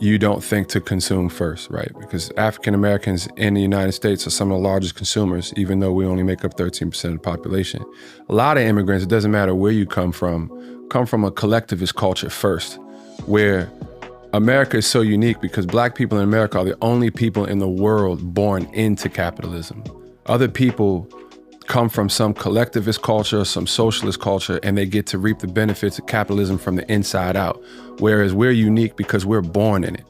you don't think to consume first, right? Because African Americans in the United States are some of the largest consumers, even though we only make up 13% of the population. A lot of immigrants, it doesn't matter where you come from a collectivist culture first, where America is so unique because Black people in America are the only people in the world born into capitalism. Other people come from some collectivist culture, some socialist culture, and they get to reap the benefits of capitalism from the inside out. Whereas we're unique because we're born in it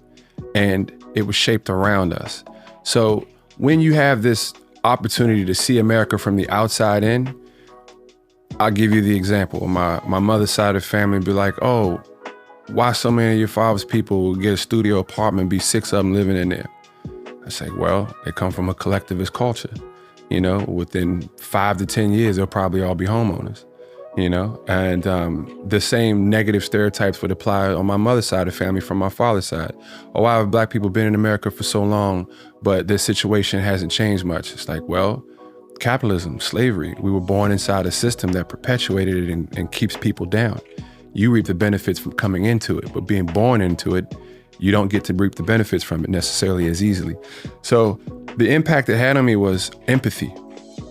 and it was shaped around us. So when you have this opportunity to see America from the outside in, I'll give you the example. My mother's side of the family would be like, oh, why so many of your father's people will get a studio apartment, be 6 of them living in there? I say, well, they come from a collectivist culture. You know, within 5 to 10 years, they'll probably all be homeowners, you know? And the same negative stereotypes would apply on my mother's side of the family from my father's side. Oh, why have Black people been in America for so long, but their situation hasn't changed much? It's like, well, capitalism, slavery, we were born inside a system that perpetuated it and keeps people down. You reap the benefits from coming into it, but being born into it, you don't get to reap the benefits from it necessarily as easily. So the impact it had on me was empathy.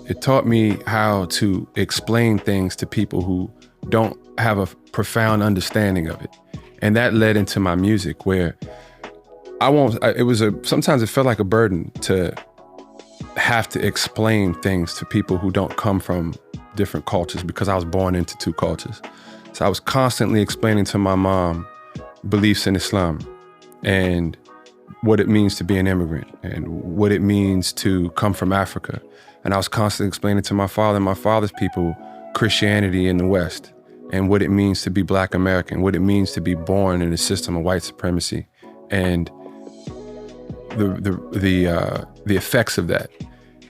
It taught me how to explain things to people who don't have a profound understanding of it. And that led into my music where sometimes it felt like a burden to have to explain things to people who don't come from different cultures because I was born into 2 cultures. So I was constantly explaining to my mom beliefs in Islam and what it means to be an immigrant and what it means to come from Africa. And I was constantly explaining to my father and my father's people Christianity in the West and what it means to be Black American, what it means to be born in a system of white supremacy and the effects of that,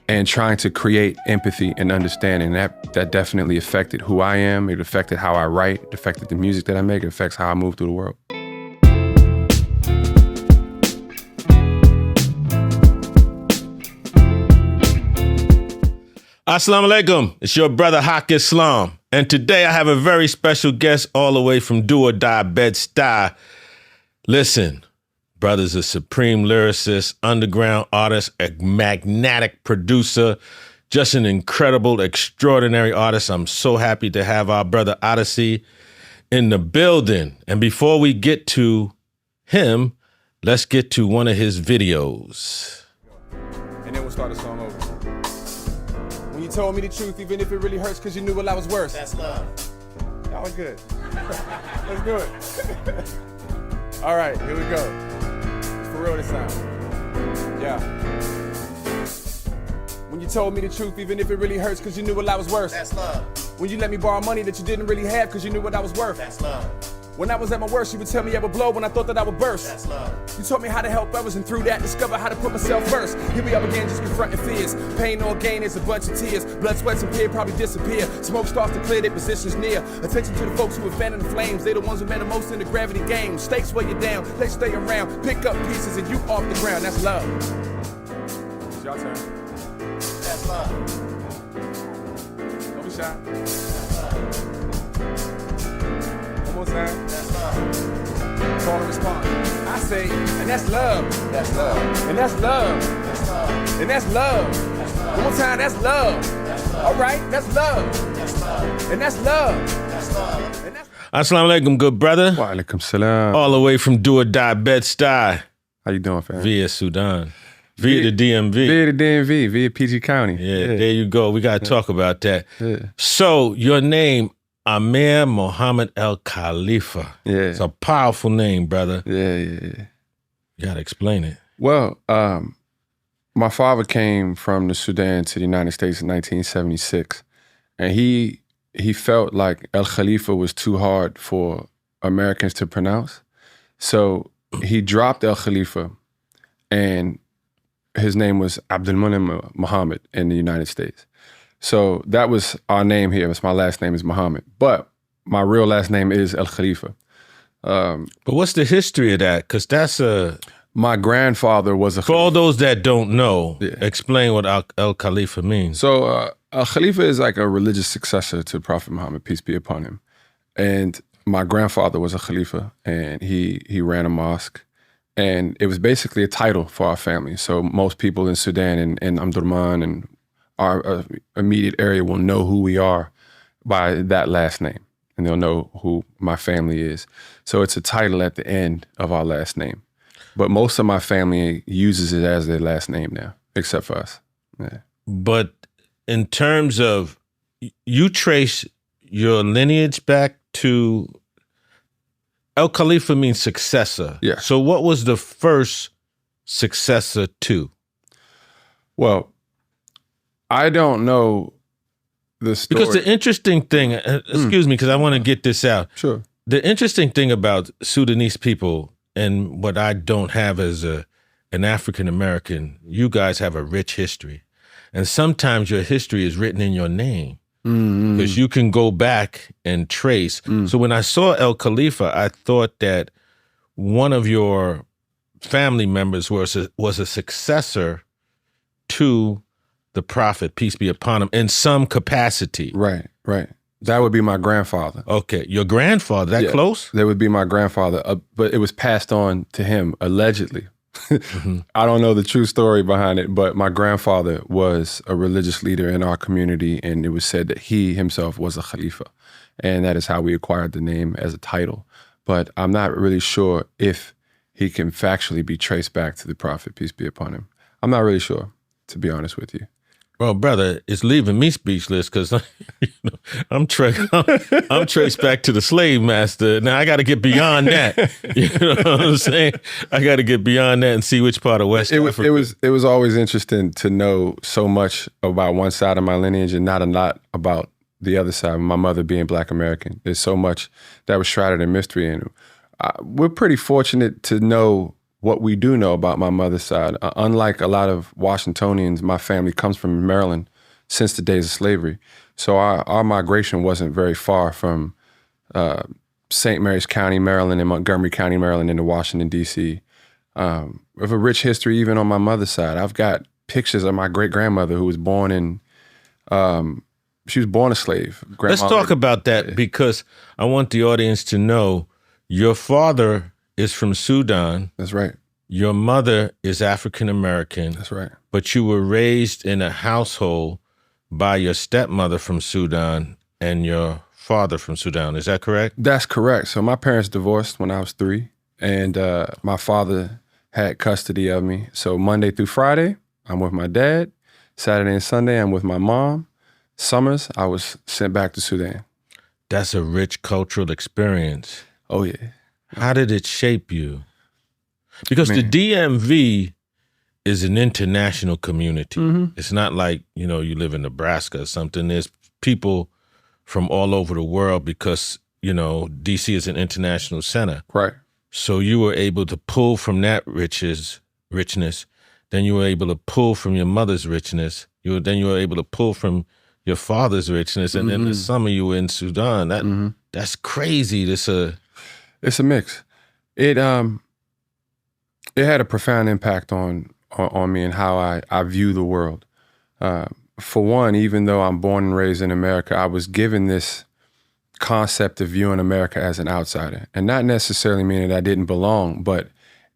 and trying to create empathy and understanding. That definitely affected who I am. It affected how I write. It affected the music that I make. It affects how I move through the world. Assalamu alaikum, it's your brother Haq Islam. And today I have a very special guest all the way from Do or Die, Bed-Stuy. Listen, brother's a supreme lyricist, underground artist, a magnetic producer, just an incredible, extraordinary artist. I'm so happy to have our brother Oddisee in the building. And before we get to him, let's get to one of his videos. And then we'll start the song over. When you told me the truth, even if it really hurts, because you knew what I was worth. That's love. That was good. Let's do it. All right, here we go. For real this time. Yeah. When you told me the truth, even if it really hurts, because you knew what I was worth. That's love. When you let me borrow money that you didn't really have, because you knew what I was worth. That's love. When I was at my worst, you would tell me I would blow when I thought that I would burst. That's love. You taught me how to help others, and through that, discover how to put myself first. Here we up again, just confronting fears. Pain or gain is a bunch of tears. Blood, sweat, and tears probably disappear. Smoke starts to clear, their positions near. Attention to the folks who have fanned in the flames. They the ones who matter most in the gravity game. Stakes weigh you down, they stay around. Pick up pieces and you off the ground. That's love. It's your turn. That's love. Don't be shy. One more time. That's love. Call and respond. I say, and that's love. That's love. And that's love. That's love. And that's love. That's love. One more time, that's love. That's love. All right, that's love. That's love. And that's love. That's love. And that's Assalamu alaikum, good brother. Wa alaikum salam. All the way from Do or Die, Bed-Stuy, How you doing, fam? via Sudan, via the DMV. Via the DMV, via PG County. Yeah, there you go. We got to talk about that. Yeah. So your name, Amir Mohammed El Khalifa. Yeah. It's a powerful name, brother. Yeah. You got to explain it. Well, my father came from the Sudan to the United States in 1976, and he felt like El Khalifa was too hard for Americans to pronounce. So he dropped El Khalifa, and his name was Abdulmunim Muhammad in the United States. So that was our name here. That's my last name is Muhammad. But my real last name is El Khalifa. But what's the history of that? Because that's a... My grandfather was a For all those that don't know, Yeah. explain what El Khalifa means. So Al Khalifa is like a religious successor to Prophet Muhammad, peace be upon him. And my grandfather was a Khalifa, and he ran a mosque. And it was basically a title for our family. So most people in Sudan and Omdurman and our immediate area will know who we are by that last name. And they'll know who my family is. So it's a title at the end of our last name. But most of my family uses it as their last name now, except for us. Yeah. But in terms of, you trace your lineage back to, El Khalifa means successor. Yeah. So what was the first successor to? Well, I don't know the story. Because the interesting thing, excuse me, because I want to get this out. Sure. The interesting thing about Sudanese people, and what I don't have as an African American, you guys have a rich history. And sometimes your history is written in your name. Because you can go back and trace. So when I saw El Khalifa, I thought that one of your family members was a successor to the prophet, peace be upon him, in some capacity. Right. That would be my grandfather. Okay, your grandfather, that close? That would be my grandfather, but it was passed on to him, allegedly. I don't know the true story behind it, but my grandfather was a religious leader in our community, and it was said that he himself was a Khalifa, and that is how we acquired the name as a title. But I'm not really sure if he can factually be traced back to the prophet, peace be upon him. I'm not really sure, to be honest with you. Well, brother, it's leaving me speechless because I'm traced back to the slave master. Now I got to get beyond that. You know what I'm saying? I got to get beyond that and see which part of West Africa. It was always interesting to know so much about one side of my lineage and not a lot about the other side. My mother being Black American, there's so much that was shrouded in mystery, and we're pretty fortunate to know what we do know about my mother's side. Unlike a lot of Washingtonians, my family comes from Maryland since the days of slavery. So our migration wasn't very far from St. Mary's County, Maryland, and Montgomery County, Maryland, into Washington, D.C. We have a rich history even on my mother's side. I've got pictures of my great-grandmother who was born in, she was born a slave. Let's talk about that, because I want the audience to know your father is from Sudan. That's right. Your mother is African American. That's right. But you were raised in a household by your stepmother from Sudan and your father from Sudan. Is that correct? That's correct. So my parents divorced when I was 3, and my father had custody of me. So Monday through Friday, I'm with my dad. Saturday and Sunday, I'm with my mom. Summers, I was sent back to Sudan. That's a rich cultural experience. Oh, yeah. How did it shape you? Because the DMV is an international community. It's not like, you live in Nebraska or something. There's people from all over the world because, DC is an international center. Right. So you were able to pull from that richness. Then you were able to pull from your mother's richness. Then you were able to pull from your father's richness. And then the summer you were in Sudan. That's crazy. It's a mix. It had a profound impact on me and how I view the world. For one, even though I'm born and raised in America, I was given this concept of viewing America as an outsider, and not necessarily meaning that I didn't belong,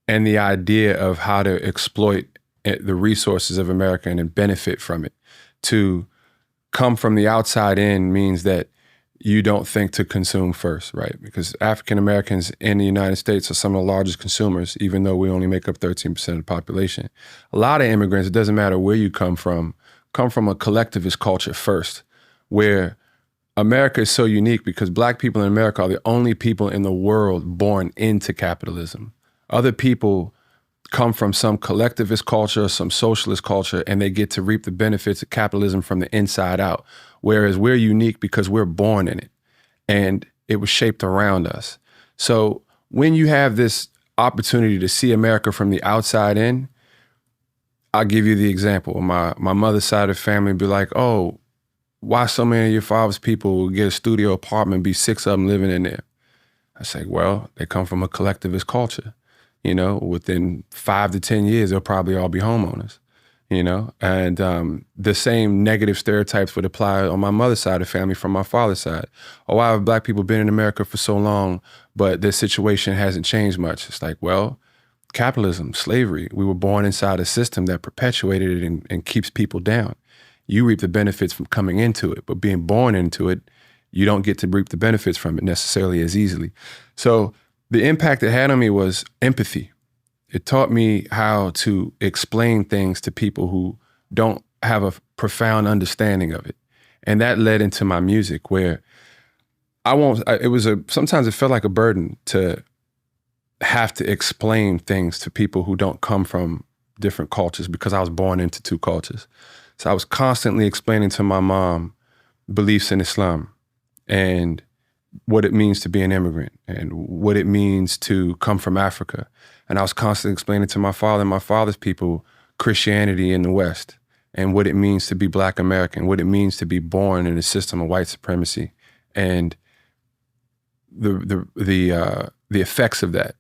and the idea of how to exploit the resources of America and benefit from it. To come from the outside in means that you don't think to consume first, right? Because African Americans in the United States are some of the largest consumers, even though we only make up 13% of the population. A lot of immigrants, it doesn't matter where you come from a collectivist culture first, where America is so unique because Black people in America are the only people in the world born into capitalism. Other people come from some collectivist culture, some socialist culture, and they get to reap the benefits of capitalism from the inside out. Whereas we're unique because we're born in it and it was shaped around us. So when you have this opportunity to see America from the outside in, I'll give you the example. My mother's side of the family would be like, oh, why so many of your father's people will get a studio apartment, be 6 of them living in there? I say, well, they come from a collectivist culture. Within 5 to 10 years, they'll probably all be homeowners. And the same negative stereotypes would apply on my mother's side of the family from my father's side. Oh, why have Black people been in America for so long, but their situation hasn't changed much? It's like, well, capitalism, slavery. We were born inside a system that perpetuated it and keeps people down. You reap the benefits from coming into it, but being born into it, you don't get to reap the benefits from it necessarily as easily. So the impact it had on me was empathy. It taught me how to explain things to people who don't have a profound understanding of it. And that led into my music, where sometimes it felt like a burden to have to explain things to people who don't come from different cultures, because I was born into two cultures. So I was constantly explaining to my mom beliefs in Islam and what it means to be an immigrant and what it means to come from Africa. And I was constantly explaining to my father and my father's people Christianity in the West and what it means to be Black American, what it means to be born in a system of white supremacy, and the effects of that,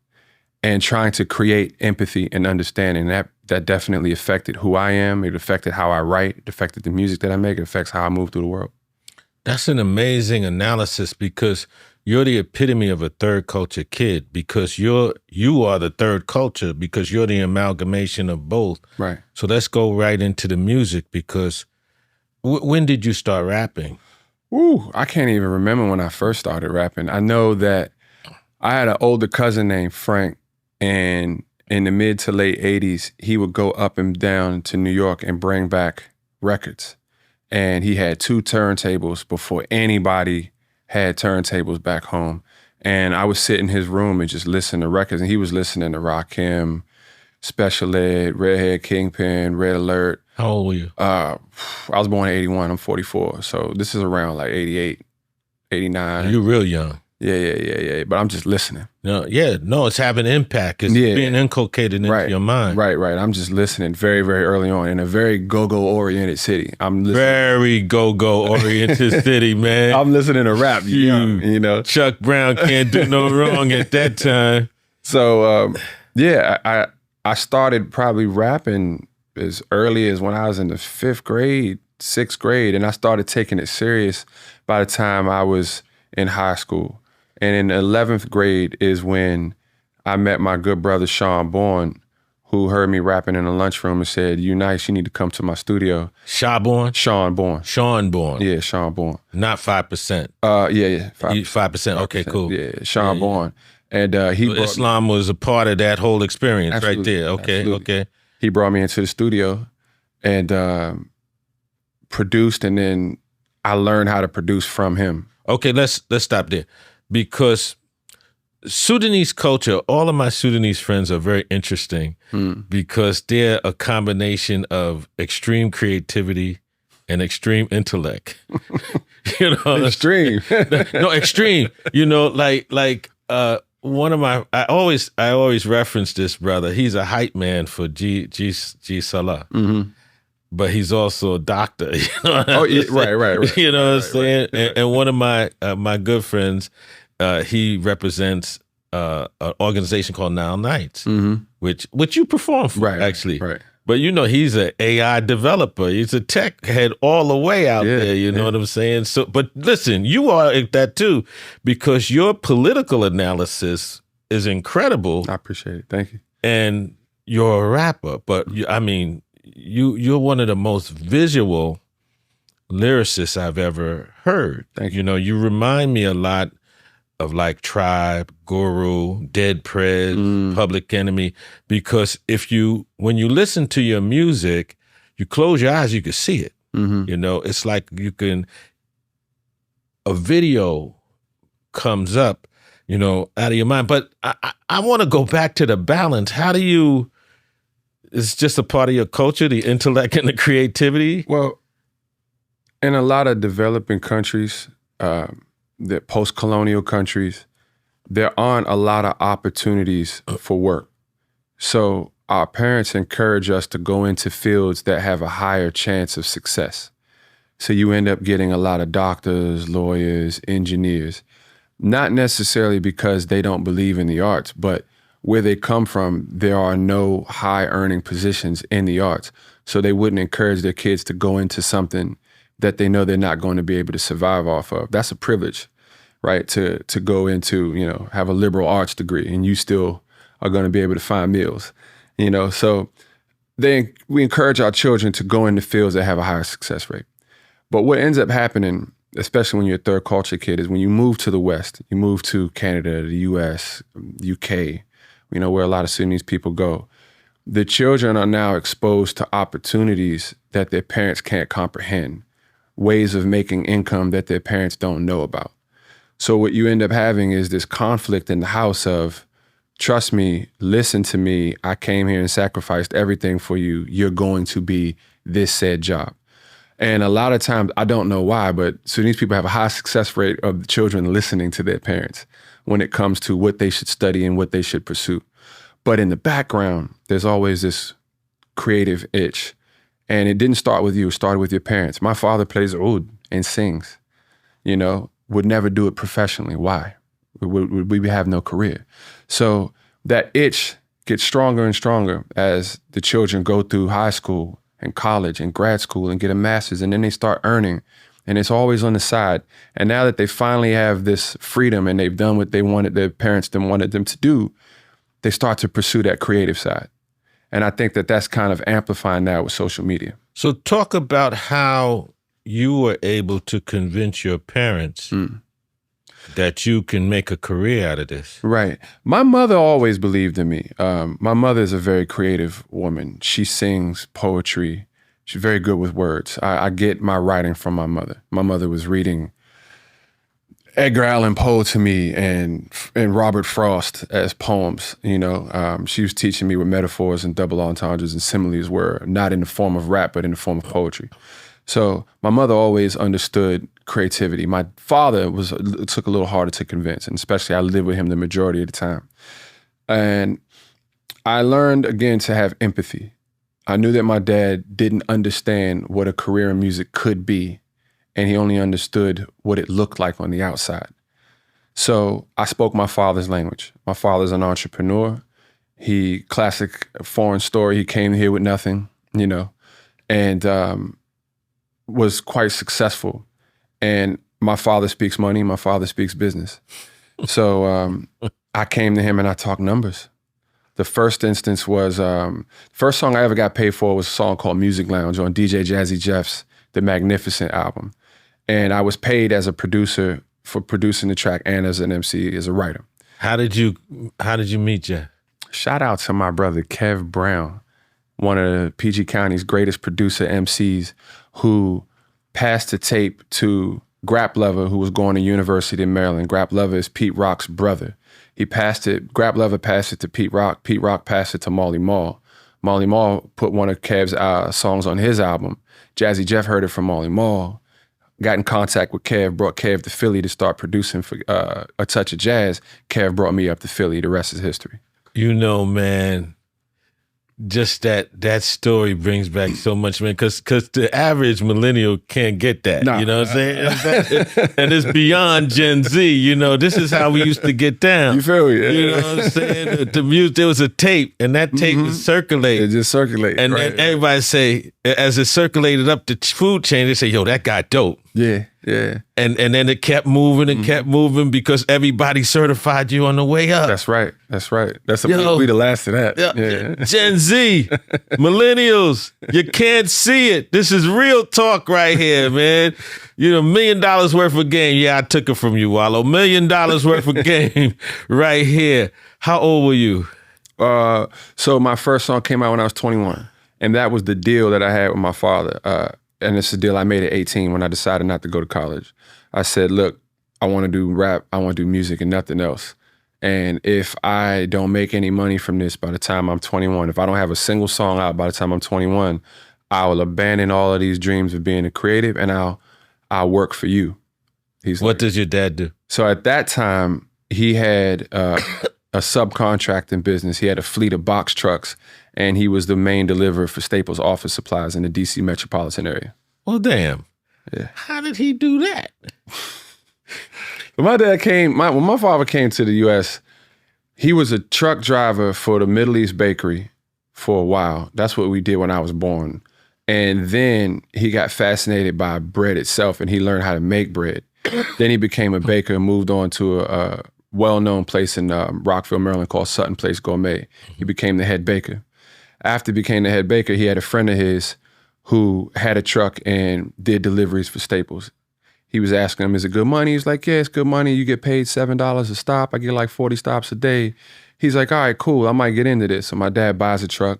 and trying to create empathy and understanding. That definitely affected who I am. It affected how I write. It affected the music that I make. It affects how I move through the world. That's an amazing analysis, because you're the epitome of a third culture kid, because you are the third culture, because you're the amalgamation of both. Right. So let's go right into the music, because when did you start rapping? Ooh, I can't even remember when I first started rapping. I know that I had an older cousin named Frank, and in the mid to late 80s, he would go up and down to New York and bring back records. And he had 2 turntables before anybody had turntables back home. And I would sit in his room and just listen to records. And he was listening to Rakim, Special Ed, Redhead Kingpin, Red Alert. How old were you? I was born in 81. I'm 44. So this is around like 88, 89. You're real young. Yeah. But I'm just listening. No, it's having impact. It's being inculcated into your mind. Right. I'm just listening very, very early on in a very go-go oriented city. I'm listening. Very go-go oriented city, man. I'm listening to rap, you know. Chuck Brown can't do no wrong at that time. So, I started probably rapping as early as when I was in the 5th grade, 6th grade, and I started taking it serious by the time I was in high school. And in the 11th grade is when I met my good brother, Sean Bourne, who heard me rapping in the lunchroom and said, "You nice, you need to come to my studio." Sean Bourne? Sean Bourne. Sean Bourne. Yeah, Sean Bourne. Not 5%. Yeah. 5%. Okay, cool. Yeah, Sean Bourne. And Islam was a part of that whole experience. Absolutely, right there. Okay, absolutely. okay. He brought me into the studio and produced, and then I learned how to produce from him. Okay, let's stop there, because Sudanese culture, all of my Sudanese friends are very interesting because they're a combination of extreme creativity and extreme intellect. Extreme. No, extreme. One of my, I always reference this brother. He's a hype man for G Salah. Mm-hmm. But he's also a doctor. Right. You know what I'm saying? And one of my good friends, he represents an organization called Now Nights, which you perform for, actually. Right. But he's an AI developer. He's a tech head all the way out there. You know what I'm saying? So, but listen, you are at that too, because your political analysis is incredible. I appreciate it. Thank you. And you're a rapper, but you're one of the most visual lyricists I've ever heard. Thank you. You remind me a lot of like Tribe, Guru, Dead Prez, Public Enemy, because when you listen to your music, you close your eyes, you can see it. Mm-hmm. It's like a video comes up, out of your mind. But I want to go back to the balance. How do you? It's just a part of your culture, the intellect and the creativity? Well, in a lot of developing countries, the post-colonial countries, there aren't a lot of opportunities for work. So our parents encourage us to go into fields that have a higher chance of success. So you end up getting a lot of doctors, lawyers, engineers, not necessarily because they don't believe in the arts, but where they come from, there are no high earning positions in the arts. So they wouldn't encourage their kids to go into something that they know they're not going to be able to survive off of. That's a privilege, right? To go into, have a liberal arts degree and you still are going to be able to find meals. So we encourage our children to go into fields that have a higher success rate. But what ends up happening, especially when you're a third culture kid, is when you move to the West, you move to Canada, the US, UK, where a lot of Sudanese people go. The children are now exposed to opportunities that their parents can't comprehend, ways of making income that their parents don't know about. So what you end up having is this conflict in the house of, trust me, listen to me, I came here and sacrificed everything for you, you're going to be this said job. And a lot of times, I don't know why, but Sudanese people have a high success rate of the children listening to their parents when it comes to what they should study and what they should pursue. But in the background, there's always this creative itch. And it didn't start with you, it started with your parents. My father plays oud and sings, would never do it professionally. Why? We have no career. So that itch gets stronger and stronger as the children go through high school and college and grad school and get a master's, and then they start earning, and it's always on the side. And now that they finally have this freedom and they've done what they wanted, their parents wanted them to do, they start to pursue that creative side. And I think that that's kind of amplifying now with social media. So talk about how you were able to convince your parents that you can make a career out of this. Right. My mother always believed in me. My mother is a very creative woman. She sings poetry. She's very good with words. I get my writing from my mother. My mother was reading Edgar Allan Poe to me and Robert Frost as poems. She was teaching me what metaphors and double entendres and similes were, not in the form of rap, but in the form of poetry. So my mother always understood creativity. My father took a little harder to convince, and especially I lived with him the majority of the time. And I learned, again, to have empathy. I knew that my dad didn't understand what a career in music could be, and he only understood what it looked like on the outside. So I spoke my father's language. My father's an entrepreneur. Classic foreign story, he came here with nothing, and was quite successful. And my father speaks money, my father speaks business. So I came to him and I talked numbers. The first instance was, first song I ever got paid for was a song called Music Lounge on DJ Jazzy Jeff's The Magnificent album. And I was paid as a producer for producing the track and as an MC, as a writer. How did you meet Jeff? Shout out to my brother, Kev Brown, one of PG County's greatest producer MCs, who passed the tape to Grap Lover, who was going to university in Maryland. Grap Lover is Pete Rock's brother. Grap Lover passed it to Pete Rock. Pete Rock passed it to Marley Marl. Marley Marl put one of Kev's songs on his album. Jazzy Jeff heard it from Marley Marl, got in contact with Kev, brought Kev to Philly to start producing for A Touch of Jazz. Kev brought me up to Philly. The rest is history. Man, just that story brings back so much, man, because the average millennial can't get that. Nah. You know what I'm saying? And it's beyond Gen Z. This is how we used to get down. You feel me? You know what I'm saying? The music, there was a tape, and that tape would circulate. It just circulated. And right. then everybody say, as it circulated up the food chain, they say, yo, that guy dope. Yeah, yeah. And then it kept moving and kept moving because everybody certified you on the way up. That's right. We the last of that. Yeah. Gen Z, millennials, you can't see it. This is real talk right here, man. $1 million worth of game. Yeah, I took it from you, Wallow. $1 million worth of game right here. How old were you? So my first song came out when I was 21. And that was the deal that I had with my father. And it's a deal I made at 18 when I decided not to go to college. I said, look, I want to do rap, I want to do music and nothing else. And if I don't make any money from this by the time I'm 21, if I don't have a single song out by the time I'm 21, I will abandon all of these dreams of being a creative and I'll work for you. What does your dad do? So at that time, he had a subcontracting business. He had a fleet of box trucks, and he was the main deliverer for Staples office supplies in the DC metropolitan area. Well, damn. Yeah. How did he do that? When my dad came, when my father came to the U.S., he was a truck driver for the Middle East Bakery for a while. That's what we did when I was born. And then he got fascinated by bread itself, and he learned how to make bread. Then he became a baker and moved on to well-known place in Rockville, Maryland called Sutton Place Gourmet. He became the head baker. After he became the head baker, he had a friend of his who had a truck and did deliveries for Staples. He was asking him, is it good money? He's like, yeah, it's good money. You get paid $7 a stop. I get like 40 stops a day. He's like, all right, cool. I might get into this. So my dad buys a truck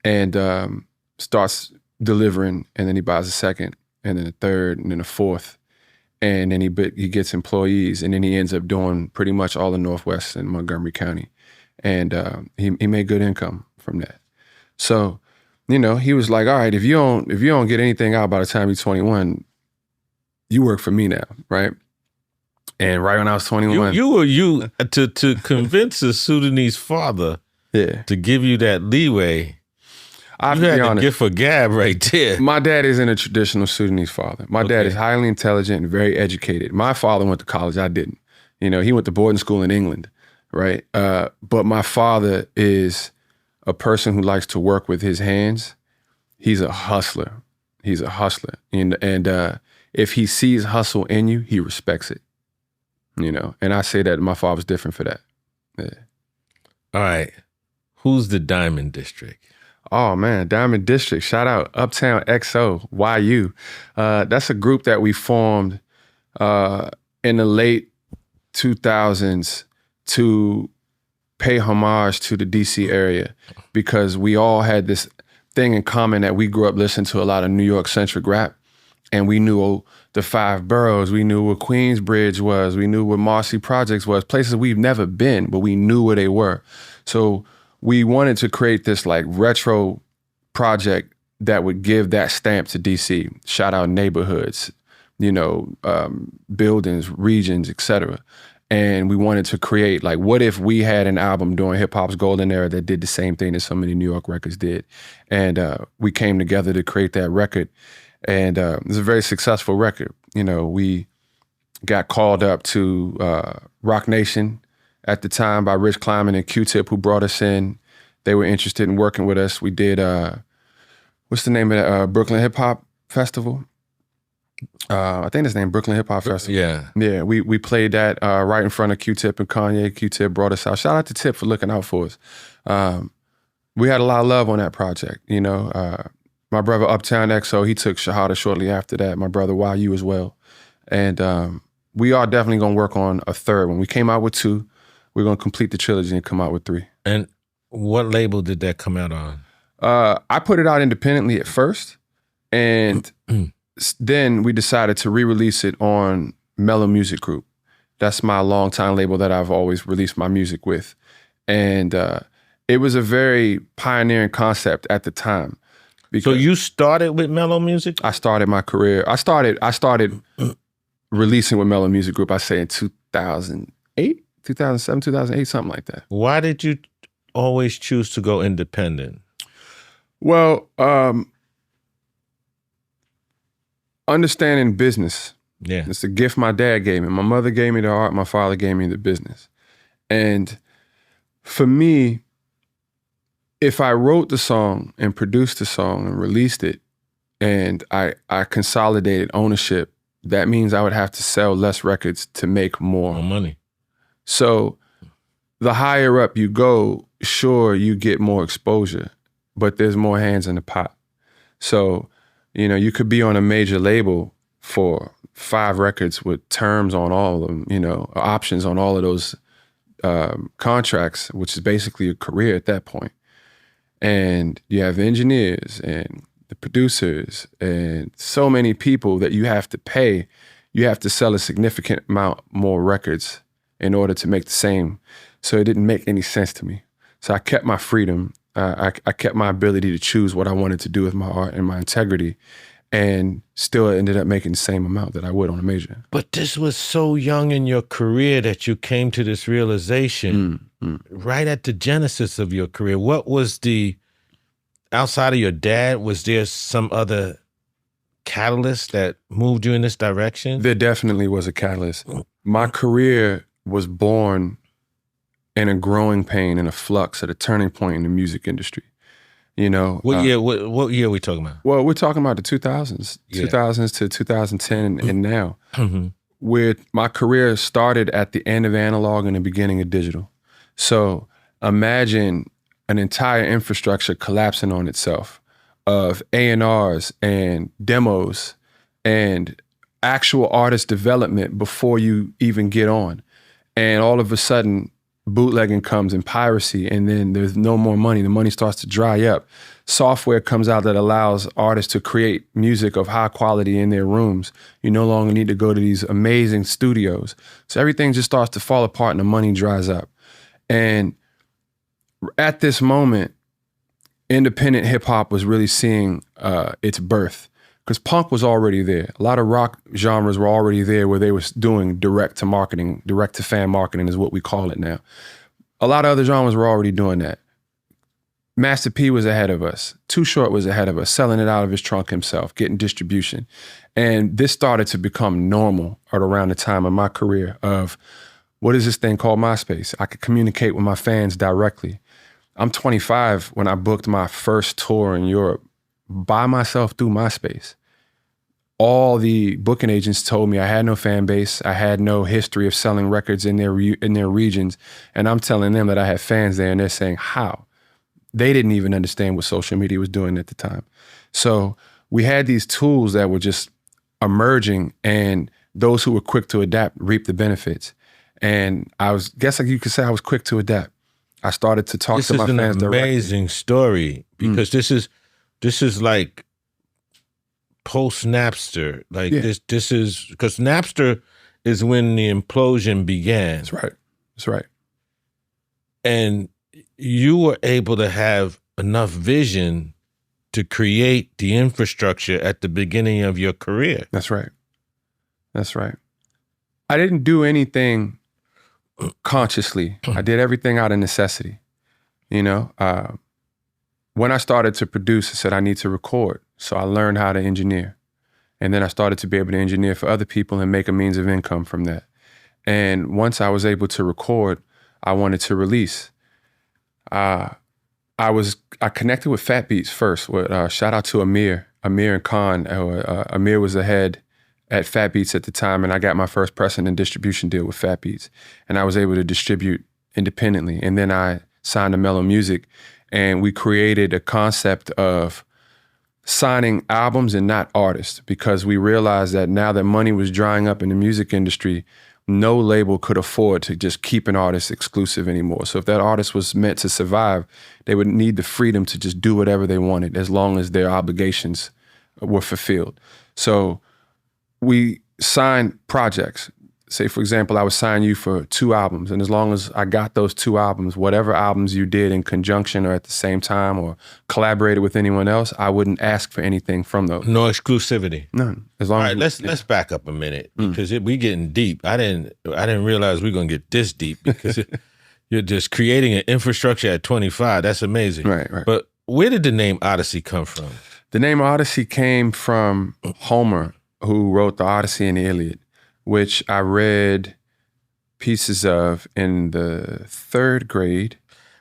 and starts delivering, and then he buys a second, and then a third, and then a fourth. And then he gets employees, and then he ends up doing pretty much all the Northwest and Montgomery County. And he made good income from that. So, you know, he was like, all right, if you don't get anything out by the time you're 21, you work for me now, right? And right when I was 21. You to convince a Sudanese father to give you that leeway, you had the gift for gab right there. My dad isn't a traditional Sudanese father. My dad is highly intelligent and very educated. My father went to college, I didn't. You know, he went to boarding school in England, right? But my father is a person who likes to work with his hands. He's a hustler. He's a hustler. And if he sees hustle in you, he respects it. You know, and I say that my father's different for that. Yeah. All right. Who's the Diamond District? Oh, man, Diamond District. Shout out Uptown XO, YU. That's a group that we formed in the late 2000s to pay homage to the DC area, because we all had this thing in common that we grew up listening to a lot of New York-centric rap. And we knew the 5 boroughs. We knew what Queensbridge was. We knew what Marcy Projects was, places we've never been, but we knew where they were. So we wanted to create this like retro project that would give that stamp to DC. Shout out neighborhoods, you know, buildings, regions, etc. And we wanted to create, like, what if we had an album during hip hop's golden era that did the same thing that so many New York records did? And we came together to create that record. And it was a very successful record. You know, we got called up to Rock Nation at the time by Rich Kleiman and Q-Tip, who brought us in. They were interested in working with us. We did, what's the name of that? Brooklyn Hip Hop Festival? I think it's named Brooklyn Hip Hop Festival. Yeah. Yeah, we played that right in front of Q-Tip and Kanye. Q-Tip brought us out. Shout out to Tip for looking out for us. We had a lot of love on that project, you know. My brother Uptown XO, he took Shahada shortly after that. My brother YU as well. And we are definitely going to work on a third one. We came out with 2. We're going to complete the trilogy and come out with 3. And what label did that come out on? I put it out independently at first. And then we decided to re-release it on Mellow Music Group. That's my longtime label that I've always released my music with. And it was a very pioneering concept at the time. So you started with Mellow Music? I started my career. I started releasing with Mellow Music Group, I say in 2008, 2007, 2008, something like that. Why did you always choose to go independent? Well, understanding business. Yeah. It's a gift my dad gave me. My mother gave me the art, my father gave me the business. And for me, if I wrote the song and produced the song and released it, and I consolidated ownership, that means I would have to sell less records to make more money. So the higher up you go, sure, you get more exposure, but there's more hands in the pot. So, you know, you could be on a major label for 5 records with terms on all of them, you know, options on all of those contracts, which is basically a career at that point. And you have engineers and the producers and so many people that you have to pay. You have to sell a significant amount more records in order to make the same. So it didn't make any sense to me. So I kept my freedom. I kept my ability to choose what I wanted to do with my art and my integrity, and still ended up making the same amount that I would on a major. But this was so young in your career that you came to this realization right at the genesis of your career. What was outside of your dad, was there some other catalyst that moved you in this direction? There definitely was a catalyst. My career was born in a growing pain and a flux at a turning point in the music industry. You know, what year are we talking about? Well, we're talking about the 2000s, 2000s to 2010 and now. where my career started at the end of analog and the beginning of digital. So imagine an entire infrastructure collapsing on itself of A&Rs and demos and actual artist development before you even get on. And all of a sudden, bootlegging comes and piracy, and then there's no more money. The money starts to dry up. Software comes out that allows artists to create music of high quality in their rooms. You no longer need to go to these amazing studios. So everything just starts to fall apart and the money dries up. And at this moment, independent hip hop was really seeing its birth, because punk was already there. A lot of rock genres were already there where they were doing direct to marketing, direct to fan marketing is what we call it now. A lot of other genres were already doing that. Master P was ahead of us. Too Short was ahead of us, selling it out of his trunk himself, getting distribution. And this started to become normal at around the time of my career of, what is this thing called MySpace? I could communicate with my fans directly. I'm 25 when I booked my first tour in Europe by myself through MySpace. All the booking agents told me I had no fan base. I had no history of selling records in their regions. And I'm telling them that I had fans there, and they're saying, how? They didn't even understand what social media was doing at the time. So we had these tools that were just emerging, and those who were quick to adapt reaped the benefits. And guess like you could say I was quick to adapt. I started to talk to my fans directly. This is an amazing story, because this is like post Napster. Like this is, because Napster is when the implosion began. That's right. And you were able to have enough vision to create the infrastructure at the beginning of your career. That's right. I didn't do anything consciously. I did everything out of necessity. When I started to produce, I said I need to record. So I learned how to engineer. And then I started to be able to engineer for other people and make a means of income from that. And once I was able to record, I wanted to release. I connected with Fat Beats first. Shout out to Amir and Khan. Amir was the head at Fat Beats at the time, and I got my first pressing and distribution deal with Fat Beats. And I was able to distribute independently. And then I signed to Mellow Music, and we created a concept of signing albums and not artists, because we realized that now that money was drying up in the music industry, no label could afford to just keep an artist exclusive anymore. So if that artist was meant to survive, they would need the freedom to just do whatever they wanted as long as their obligations were fulfilled. So we signed projects. Say, for example, I would sign you for 2 albums. And as long as I got those 2 albums, whatever albums you did in conjunction or at the same time or collaborated with anyone else, I wouldn't ask for anything from those. No exclusivity. None. As long as let's back up a minute, because we getting deep. I didn't realize we are gonna get this deep, because you're just creating an infrastructure at 25. That's amazing. Right. But where did the name Oddisee come from? The name Oddisee came from Homer, who wrote the Odyssey and the Iliad, which I read pieces of in the 3rd grade.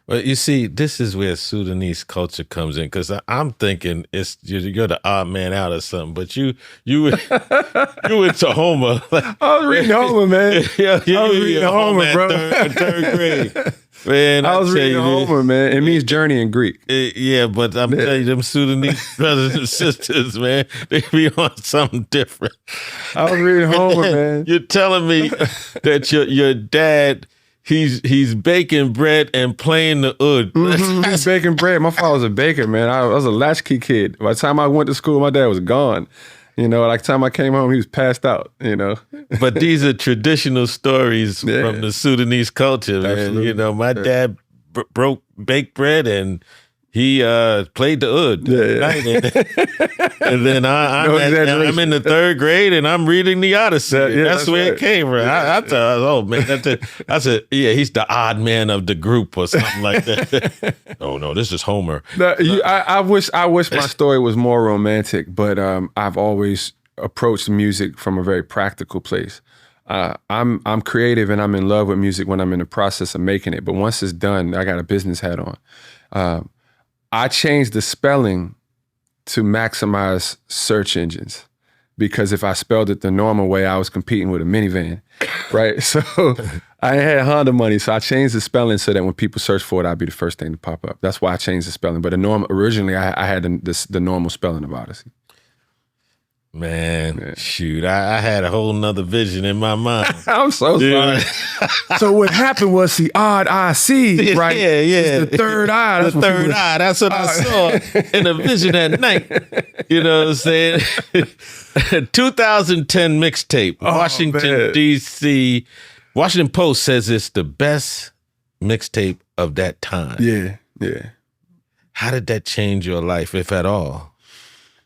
Well, you see, this is where Sudanese culture comes in, because I'm thinking you're the odd man out or something, but you went to Homer. I was reading Homer, man. I was reading Homer, bro. Third grade. Man, I was reading Homer, man. It means journey in Greek. Yeah, but I'm telling you, them Sudanese brothers and sisters, man, they be on something different. I was reading Homer, man. You're telling me that your dad, he's baking bread and playing the oud. He's baking bread. My father was a baker, man. I was a latchkey kid. By the time I went to school, my dad was gone. Like the time I came home, he was passed out, But these are traditional stories from the Sudanese culture, man. Absolutely. My dad baked bread and he played the oud. And then I'm in the 3rd grade and I'm reading the Odyssey. That's where it came from. I thought, oh man, I said, yeah, he's the odd man of the group or something like that. Oh no, this is Homer. I wish my story was more romantic, but I've always approached music from a very practical place. I'm creative and I'm in love with music when I'm in the process of making it. But once it's done, I got a business hat on. I changed the spelling to maximize search engines. because if I spelled it the normal way, I was competing with a minivan, right? So I had Honda money, so I changed the spelling so that when people search for it, I'd be the first thing to pop up. That's why I changed the spelling. But originally, I had the normal spelling of Oddisee. Man, shoot, I had a whole nother vision in my mind. I'm so sorry. So what happened was, see, odd eye see, right? Yeah. It's the third eye. The third eye. That's what I saw in a vision at night. You know what I'm saying? 2010 mixtape, Washington, D.C. Washington Post says it's the best mixtape of that time. Yeah. How did that change your life, if at all?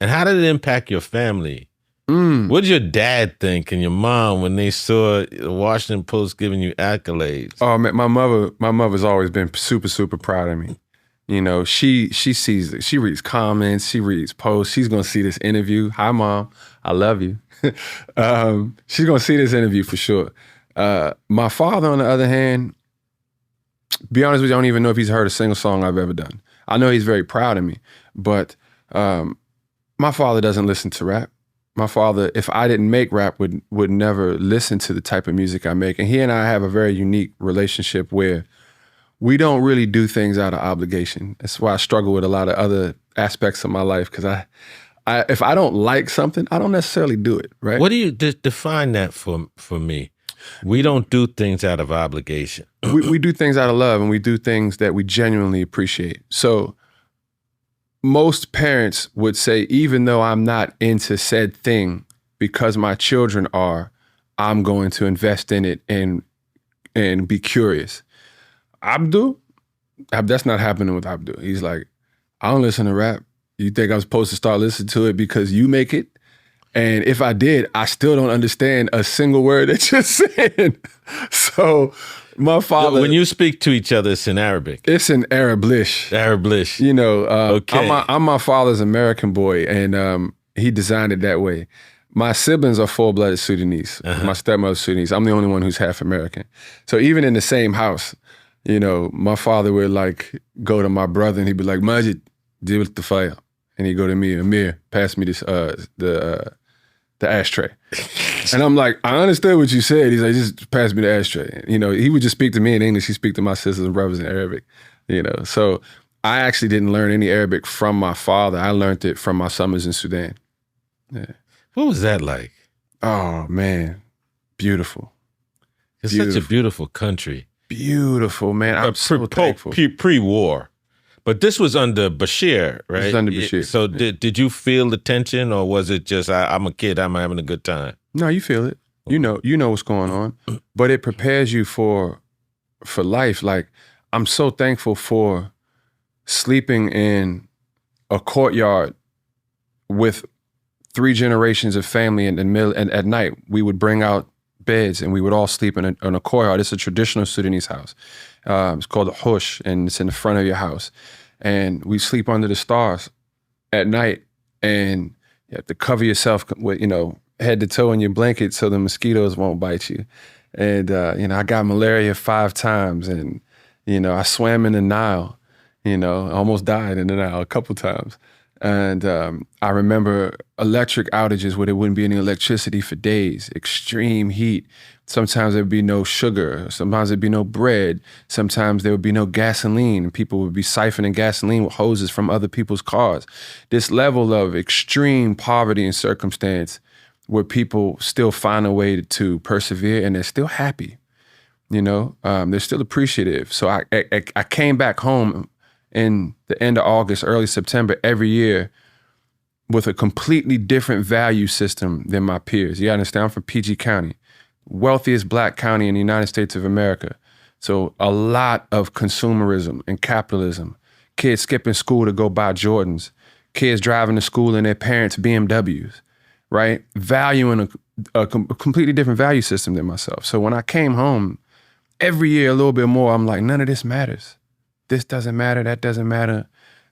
And how did it impact your family? What did your dad think and your mom when they saw the Washington Post giving you accolades? Oh man, my mother's always been super, super proud of me. You know, she sees it. She reads comments, she reads posts. She's gonna see this interview. Hi, Mom, I love you. She's gonna see this interview for sure. My father, on the other hand, be honest with you, I don't even know if he's heard a single song I've ever done. I know he's very proud of me, but my father doesn't listen to rap. My father, if I didn't make rap, would never listen to the type of music I make. And he and I have a very unique relationship where we don't really do things out of obligation. That's why I struggle with a lot of other aspects of my life, because I if I don't like something, I don't necessarily do it, right? What do you define that for me? We don't do things out of obligation. we do things out of love, and we do things that we genuinely appreciate. So most parents would say, even though I'm not into said thing, because my children are, I'm going to invest in it and be curious. Abdul, that's not happening with Abdul. He's like, I don't listen to rap. You think I'm supposed to start listening to it because you make it? And if I did, I still don't understand a single word that you're saying. So my father... When you speak to each other, it's in Arabic. It's in Arablish. Arablish. You know, okay. I'm my father's American boy, and he designed it that way. My siblings are full-blooded Sudanese. My stepmother's Sudanese. I'm the only one who's half American. So even in the same house, you know, my father would like go to my brother and he'd be like, Majid, deal with the fire. And he'd go to me, Amir, pass me this the ashtray. And I'm like, I understood what you said. He's like, just pass me the ashtray. You know, he would just speak to me in English. He'd speak to my sisters and brothers in Arabic, you know. So I actually didn't learn any Arabic from my father. I learned it from my summers in Sudan. Yeah. What was that like? Oh, man. Beautiful. It's such a beautiful country. Beautiful, man. I'm so thankful. Pre-war. But this was under Bashir, right? It was under Bashir. So did you feel the tension, or was it just, I'm a kid, I'm having a good time? No, you feel it. You know what's going on. But it prepares you for life. Like, I'm so thankful for sleeping in a courtyard with 3 generations of family in the middle, and at night we would bring out beds and we would all sleep in a courtyard. It's a traditional Sudanese house. It's called a hush, and it's in the front of your house. And we sleep under the stars at night, and you have to cover yourself with, you know, head to toe in your blanket so the mosquitoes won't bite you. And, you know, I got malaria 5 times, and, you know, I swam in the Nile, you know, I almost died in the Nile a couple times. And I remember electric outages where there wouldn't be any electricity for days, extreme heat. Sometimes there'd be no sugar. Sometimes there'd be no bread. Sometimes there would be no gasoline, and people would be siphoning gasoline with hoses from other people's cars. This level of extreme poverty and circumstance where people still find a way to persevere, and they're still happy, you know? They're still appreciative. So I came back home in the end of August, early September, every year with a completely different value system than my peers. You understand? I'm from PG County, wealthiest Black county in the United States of America. So a lot of consumerism and capitalism, kids skipping school to go buy Jordans, kids driving to school in their parents' BMWs, right? Valuing a completely different value system than myself. So when I came home, every year a little bit more, I'm like, none of this matters. This doesn't matter, that doesn't matter.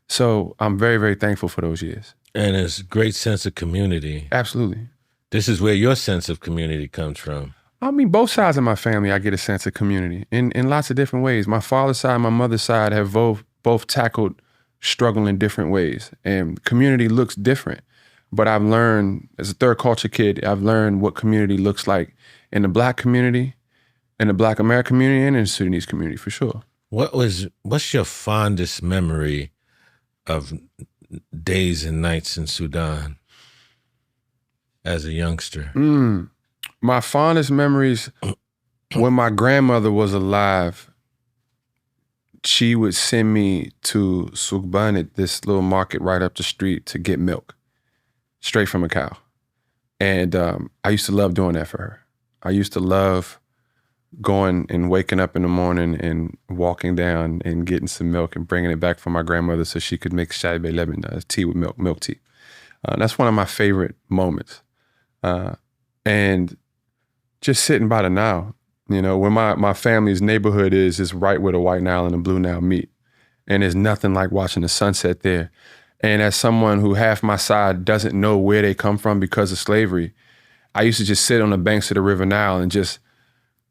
So I'm very, very thankful for those years. And it's a great sense of community. Absolutely. This is where your sense of community comes from. I mean, both sides of my family, I get a sense of community in lots of different ways. My father's side and my mother's side have both tackled struggle in different ways. And community looks different. But I've learned, as a third culture kid, I've learned what community looks like in the Black community, in the Black American community, and in the Sudanese community, for sure. What's your fondest memory of days and nights in Sudan as a youngster? My fondest memories, when my grandmother was alive, she would send me to Sudan, this little market right up the street, to get milk, straight from a cow. And I used to love doing that for her. I used to love going and waking up in the morning and walking down and getting some milk and bringing it back for my grandmother so she could make shai lemon, tea with milk tea. That's one of my favorite moments. And just sitting by the Nile, you know, where my family's neighborhood is right where the White Nile and the Blue Nile meet. And there's nothing like watching the sunset there. And as someone who half my side doesn't know where they come from because of slavery, I used to just sit on the banks of the River Nile and just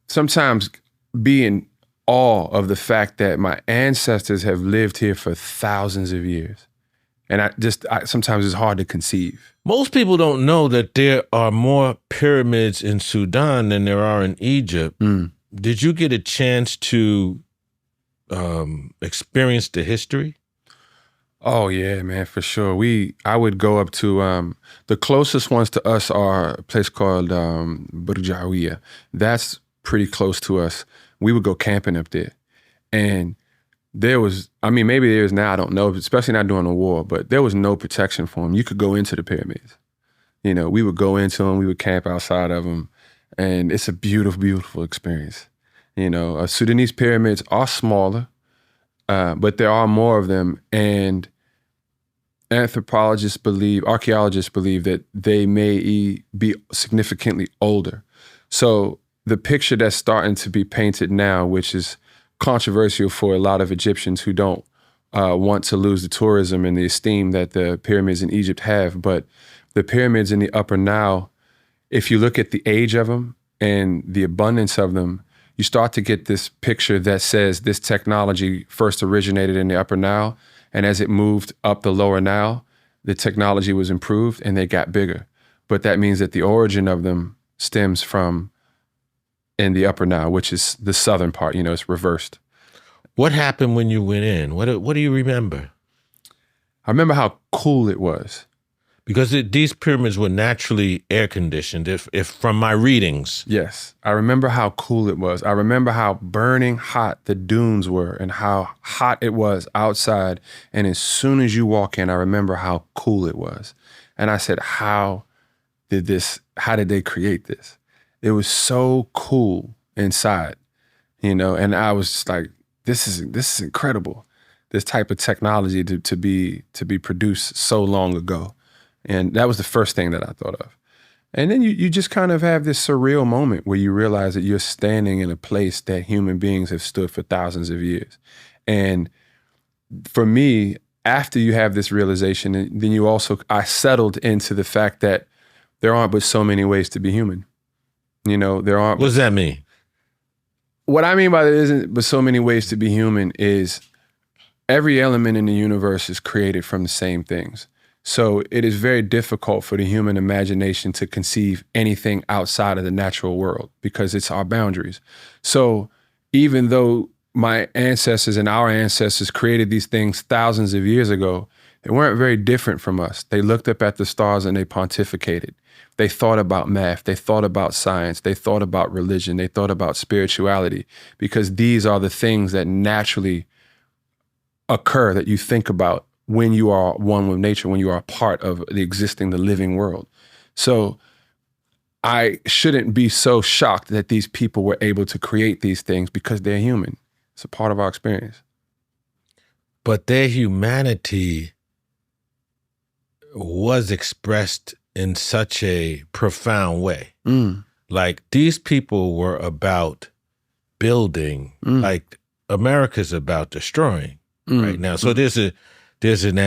sometimes be in awe of the fact that my ancestors have lived here for thousands of years. And sometimes it's hard to conceive. Most people don't know that there are more pyramids in Sudan than there are in Egypt. Did you get a chance to experience the history? Oh yeah, man, for sure. I would go up to the closest ones to us are a place called Burjawiya. That's pretty close to us. We would go camping up there, and there was, maybe there is now, I don't know, especially not during the war, but there was no protection for them. You could go into the pyramids. You know, we would go into them, we would camp outside of them, and it's a beautiful, beautiful experience. You know, Sudanese pyramids are smaller, but there are more of them, and archaeologists believe that they may be significantly older. So the picture that's starting to be painted now, which is controversial for a lot of Egyptians who don't want to lose the tourism and the esteem that the pyramids in Egypt have. But the pyramids in the Upper Nile, if you look at the age of them and the abundance of them, you start to get this picture that says this technology first originated in the Upper Nile, and as it moved up the Lower Nile, the technology was improved and they got bigger. But that means that the origin of them stems from in the Upper Nile, which is the southern part, you know, it's reversed. What happened when you went in? What do you remember? I remember how cool it was. Because these pyramids were naturally air conditioned, if from my readings. Yes, I remember how cool it was. I remember how burning hot the dunes were and how hot it was outside. And as soon as you walk in, I remember how cool it was. And I said, how did they create this? It was so cool inside, you know, and I was just like, this is incredible. This type of technology to be produced so long ago. And that was the first thing that I thought of. And then you just kind of have this surreal moment where you realize that you're standing in a place that human beings have stood for thousands of years. And for me, after you have this realization, then I settled into the fact that there aren't but so many ways to be human. You know, there aren't. What does that mean? What I mean by there isn't but so many ways to be human is every element in the universe is created from the same things. So it is very difficult for the human imagination to conceive anything outside of the natural world because it's our boundaries. So even though my ancestors and our ancestors created these things thousands of years ago, they weren't very different from us. They looked up at the stars and they pontificated. They thought about math. They thought about science. They thought about religion. They thought about spirituality because these are the things that naturally occur that you think about when you are one with nature, when you are a part of the living world. So I shouldn't be so shocked that these people were able to create these things because they're human. It's a part of our experience. But their humanity was expressed in such a profound way. Like these people were about building, like America's about destroying right now. So there's an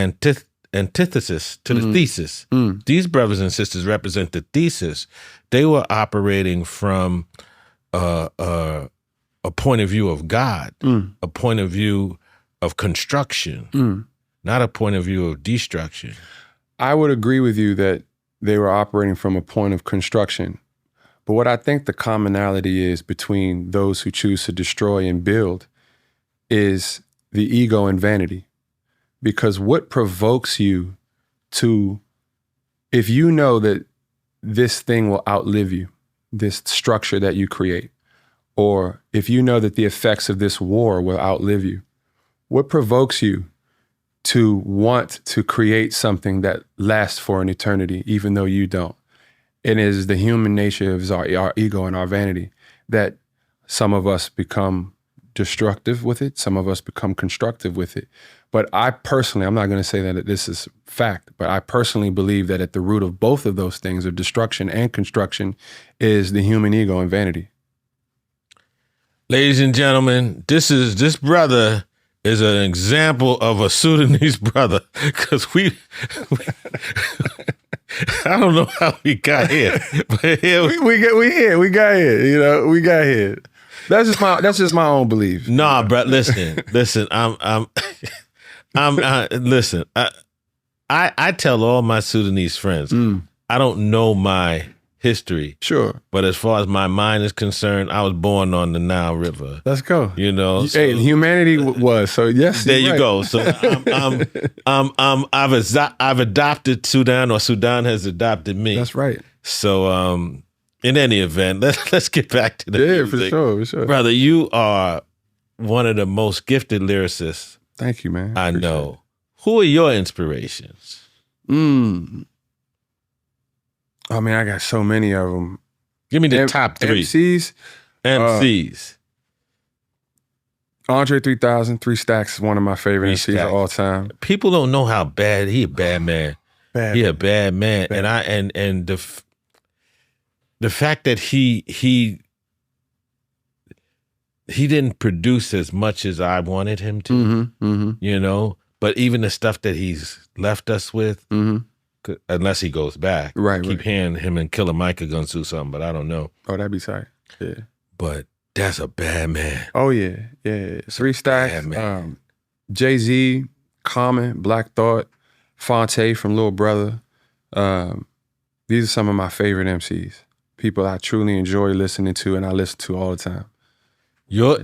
antithesis to the thesis. These brothers and sisters represent the thesis. They were operating from a point of view of God, a point of view of construction, not a point of view of destruction. I would agree with you that they were operating from a point of construction. But what I think the commonality is between those who choose to destroy and build is the ego and vanity. Because what provokes you to, if you know that this thing will outlive you, this structure that you create, or if you know that the effects of this war will outlive you, what provokes you to want to create something that lasts for an eternity, even though you don't? It is the human nature of our ego and our vanity that some of us become destructive with it, some of us become constructive with it. But I personally, I'm not going to say that this is fact, but I personally believe that at the root of both of those things, of destruction and construction, is the human ego and vanity. Ladies and gentlemen, this brother is an example of a Sudanese brother, because we I don't know how we got here, but here we got here. You know, we got here. That's just my own belief. Nah, bro. Listen. Listen. I tell all my Sudanese friends, I don't know my history. Sure. But as far as my mind is concerned, I was born on the Nile River. Let's go. You know. So, hey, humanity was. So yes. There you right. go. So I've adopted Sudan, or Sudan has adopted me. That's right. So in any event, let's get back to the music. For sure. Brother, you are one of the most gifted lyricists. Thank you, man. I know. Who are your inspirations? I mean, I got so many of them. Give me the top three. MCs. Andre 3000, 3 Stacks is one of my favorite MCs of all time. People don't know how bad he a bad man. He a bad man, and the fact that he didn't produce as much as I wanted him to, you know. But even the stuff that he's left us with, unless he goes back, keep hearing him and Killer Mike are gonna do something, but I don't know. Oh, that'd be tight. Yeah, but that's a bad man. Oh yeah. 3 Stacks, Jay-Z, Common, Black Thought, Fonte from Lil Brother. These are some of my favorite MCs. People I truly enjoy listening to, and I listen to all the time. Your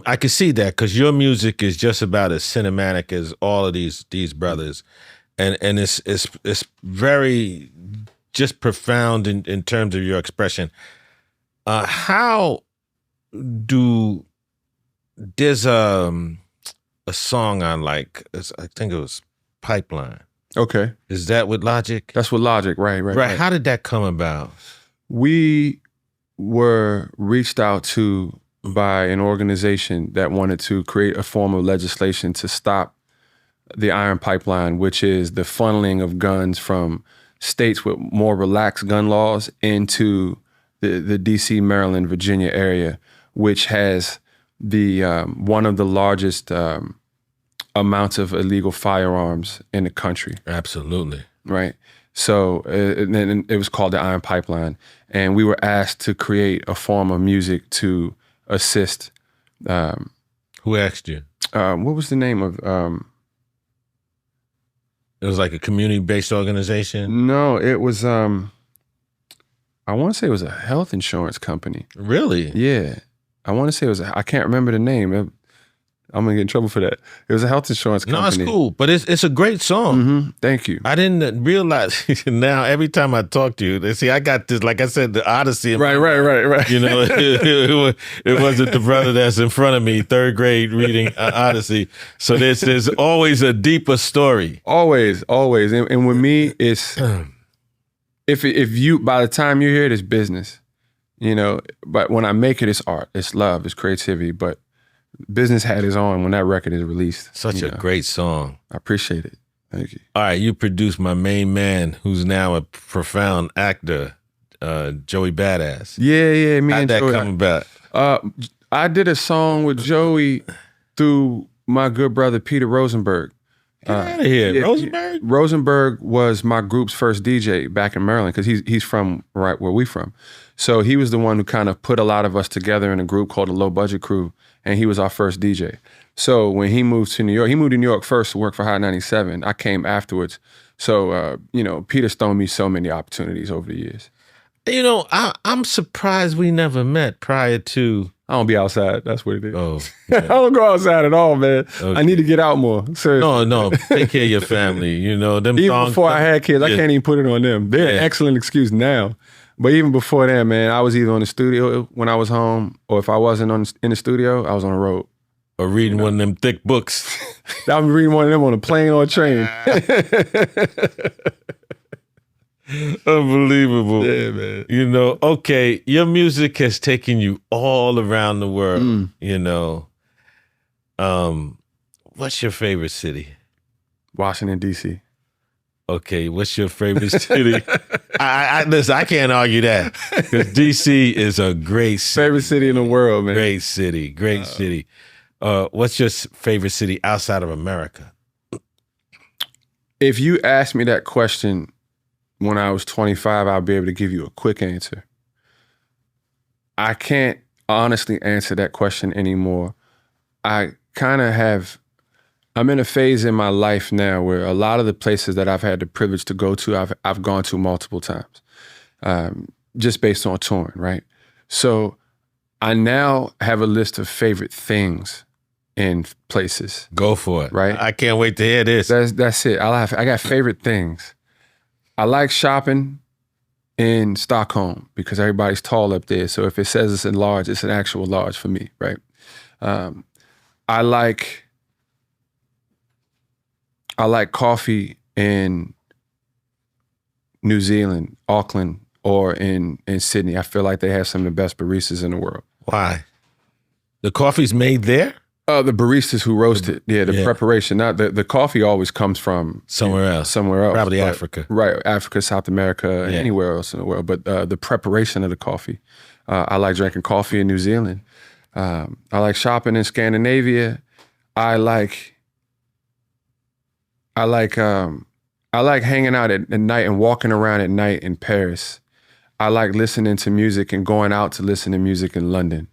I can see that, because your music is just about as cinematic as all of these brothers, and it's very just profound in terms of your expression. How do there's a song on, like, I think it was Pipeline. Okay, is that with Logic? That's with Logic, right. How did that come about? We were reached out to by an organization that wanted to create a form of legislation to stop the Iron Pipeline, which is the funneling of guns from states with more relaxed gun laws into the DC, Maryland, Virginia area, which has the one of the largest amounts of illegal firearms in the country. Absolutely. Right. So and it was called the Iron Pipeline, and we were asked to create a form of music to assist. Who asked you? What was the name of? It was like a community-based organization? No, it was, I want to say it was a health insurance company. Really? Yeah. I want to say it was, I can't remember the name. I'm going to get in trouble for that. It was a health insurance company. No, it's cool, but it's a great song. Thank you. I didn't realize, now every time I talk to you, see, I got this, like I said, the Oddisee. Right. You know, it wasn't the brother that's in front of me, 3rd grade reading Oddisee. So there's always a deeper story. Always. And with me, it's, if you, by the time you hear it, it's business, you know, but when I make it, it's art, it's love, it's creativity, but business hat is on when that record is released. Such a great song. I appreciate it. Thank you. All right, you produced my main man, who's now a profound actor, Joey Bada. Yeah. How'd that come about? I did a song with Joey through my good brother Peter Rosenberg. Get out of here. Yeah, Rosenberg? Rosenberg was my group's first DJ back in Maryland because he's from right where we from. So he was the one who kind of put a lot of us together in a group called the Low Budget Crew, and he was our first DJ. So when he moved to New York, he moved to New York first to work for Hot 97. I came afterwards. So, Peter's thrown me so many opportunities over the years. You know, I'm surprised we never met prior to. I don't be outside. That's what it is. Oh, I don't go outside at all, man. Okay. I need to get out more. Seriously. no. Take care of your family. You know, them Even songs, before I had kids, I can't even put it on them. They're an excellent excuse now. But even before that, man, I was either on the studio when I was home, or if I wasn't in the studio, I was on the road. Or reading one of them thick books. I was reading one of them on a plane or a train. Unbelievable. Yeah, man. You know, okay, your music has taken you all around the world, you know. What's your favorite city? Washington, D.C. Okay, what's your favorite city? Listen, I can't argue that. Because D.C. is a great city. Favorite city in the world, man. Great city. What's your favorite city outside of America? If you asked me that question when I was 25, I'll be able to give you a quick answer. I can't honestly answer that question anymore. I'm in a phase in my life now where a lot of the places that I've had the privilege to go to, I've gone to multiple times, just based on touring, right? So I now have a list of favorite things in places. Go for it. Right? I can't wait to hear this. That's it. I got favorite things. I like shopping in Stockholm because everybody's tall up there. So if it says it's in large, it's an actual large for me, right? I like coffee in New Zealand, Auckland, or in Sydney. I feel like they have some of the best baristas in the world. Why? The coffee's made there? The baristas who roast it. Yeah, the preparation. Not the coffee always comes from somewhere else. Probably Africa. Right, Africa, South America, anywhere else in the world. But the preparation of the coffee. I like drinking coffee in New Zealand. I like shopping in Scandinavia. I like hanging out at night and walking around at night in Paris. I like listening to music and going out to listen to music in London.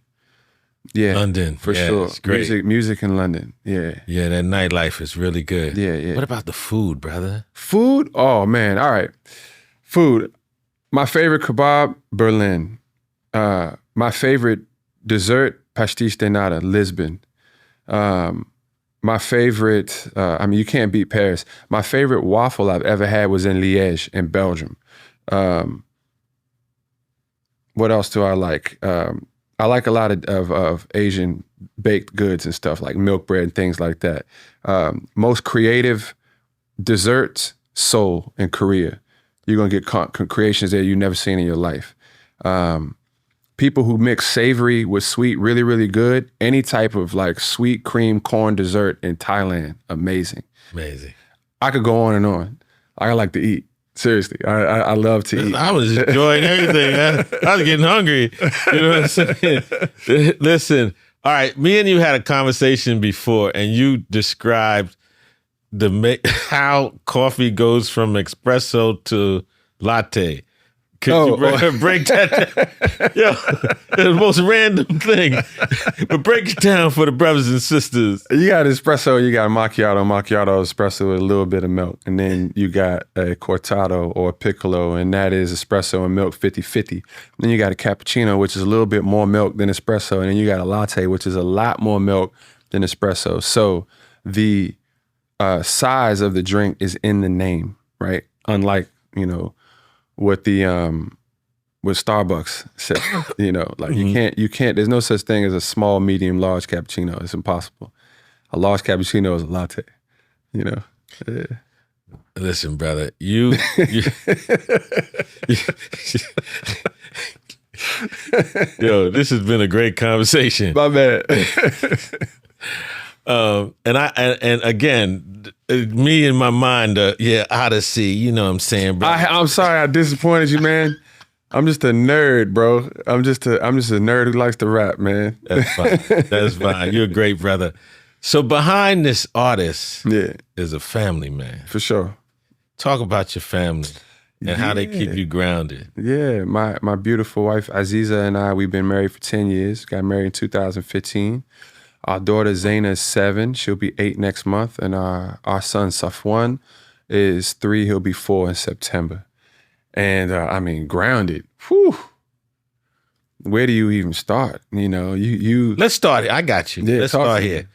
Yeah, London, for sure. It's great. Music in London. Yeah, yeah. That nightlife is really good. Yeah. What about the food, brother? Food? Oh man, all right. Food. My favorite kebab, Berlin. My favorite dessert, pastéis de nata, Lisbon. My favorite, you can't beat Paris. My favorite waffle I've ever had was in Liège in Belgium. What else do I like? I like a lot of Asian baked goods and stuff like milk bread and things like that. Most creative desserts, Seoul in Korea. You're gonna get creations there you've never seen in your life. People who mix savory with sweet, really, really good. Any type of like sweet cream corn dessert in Thailand, amazing. Amazing. I could go on and on. I like to eat. Seriously, I love to eat. I was enjoying everything. I was getting hungry. You know what I'm saying? Listen, all right, me and you had a conversation before, and you described how coffee goes from espresso to latte. Could you break that? Yo, the most random thing. But break it down for the brothers and sisters. You got espresso, you got macchiato espresso with a little bit of milk. And then you got a cortado or a piccolo, and that is espresso and milk 50-50. Then you got a cappuccino, which is a little bit more milk than espresso. And then you got a latte, which is a lot more milk than espresso. So the size of the drink is in the name, right? Unlike, what Starbucks said, you can't, there's no such thing as a small, medium, large cappuccino. It's impossible. A large cappuccino is a latte, Yeah. Listen, brother, you yo, this has been a great conversation. My bad. And again, me in my mind, Oddisee, you know what I'm saying, bro. I'm sorry I disappointed you, man. I'm just a nerd, bro. I'm just a nerd who likes to rap, man. That's fine. That's fine. You're a great brother. So behind this artist Yeah, is a family man. for sure. Talk about your family and how they keep you grounded. Yeah, my beautiful wife Aziza and I, we've been married for 10 years. Got married in 2015. Our daughter Zaina is 7. She'll be 8 next month. And our son Safwan is 3. He'll be 4 in September. And I mean, grounded. Whew. Where do you even start? You know, you Let's start here. I got you. Yeah, Let's talk start to me. here.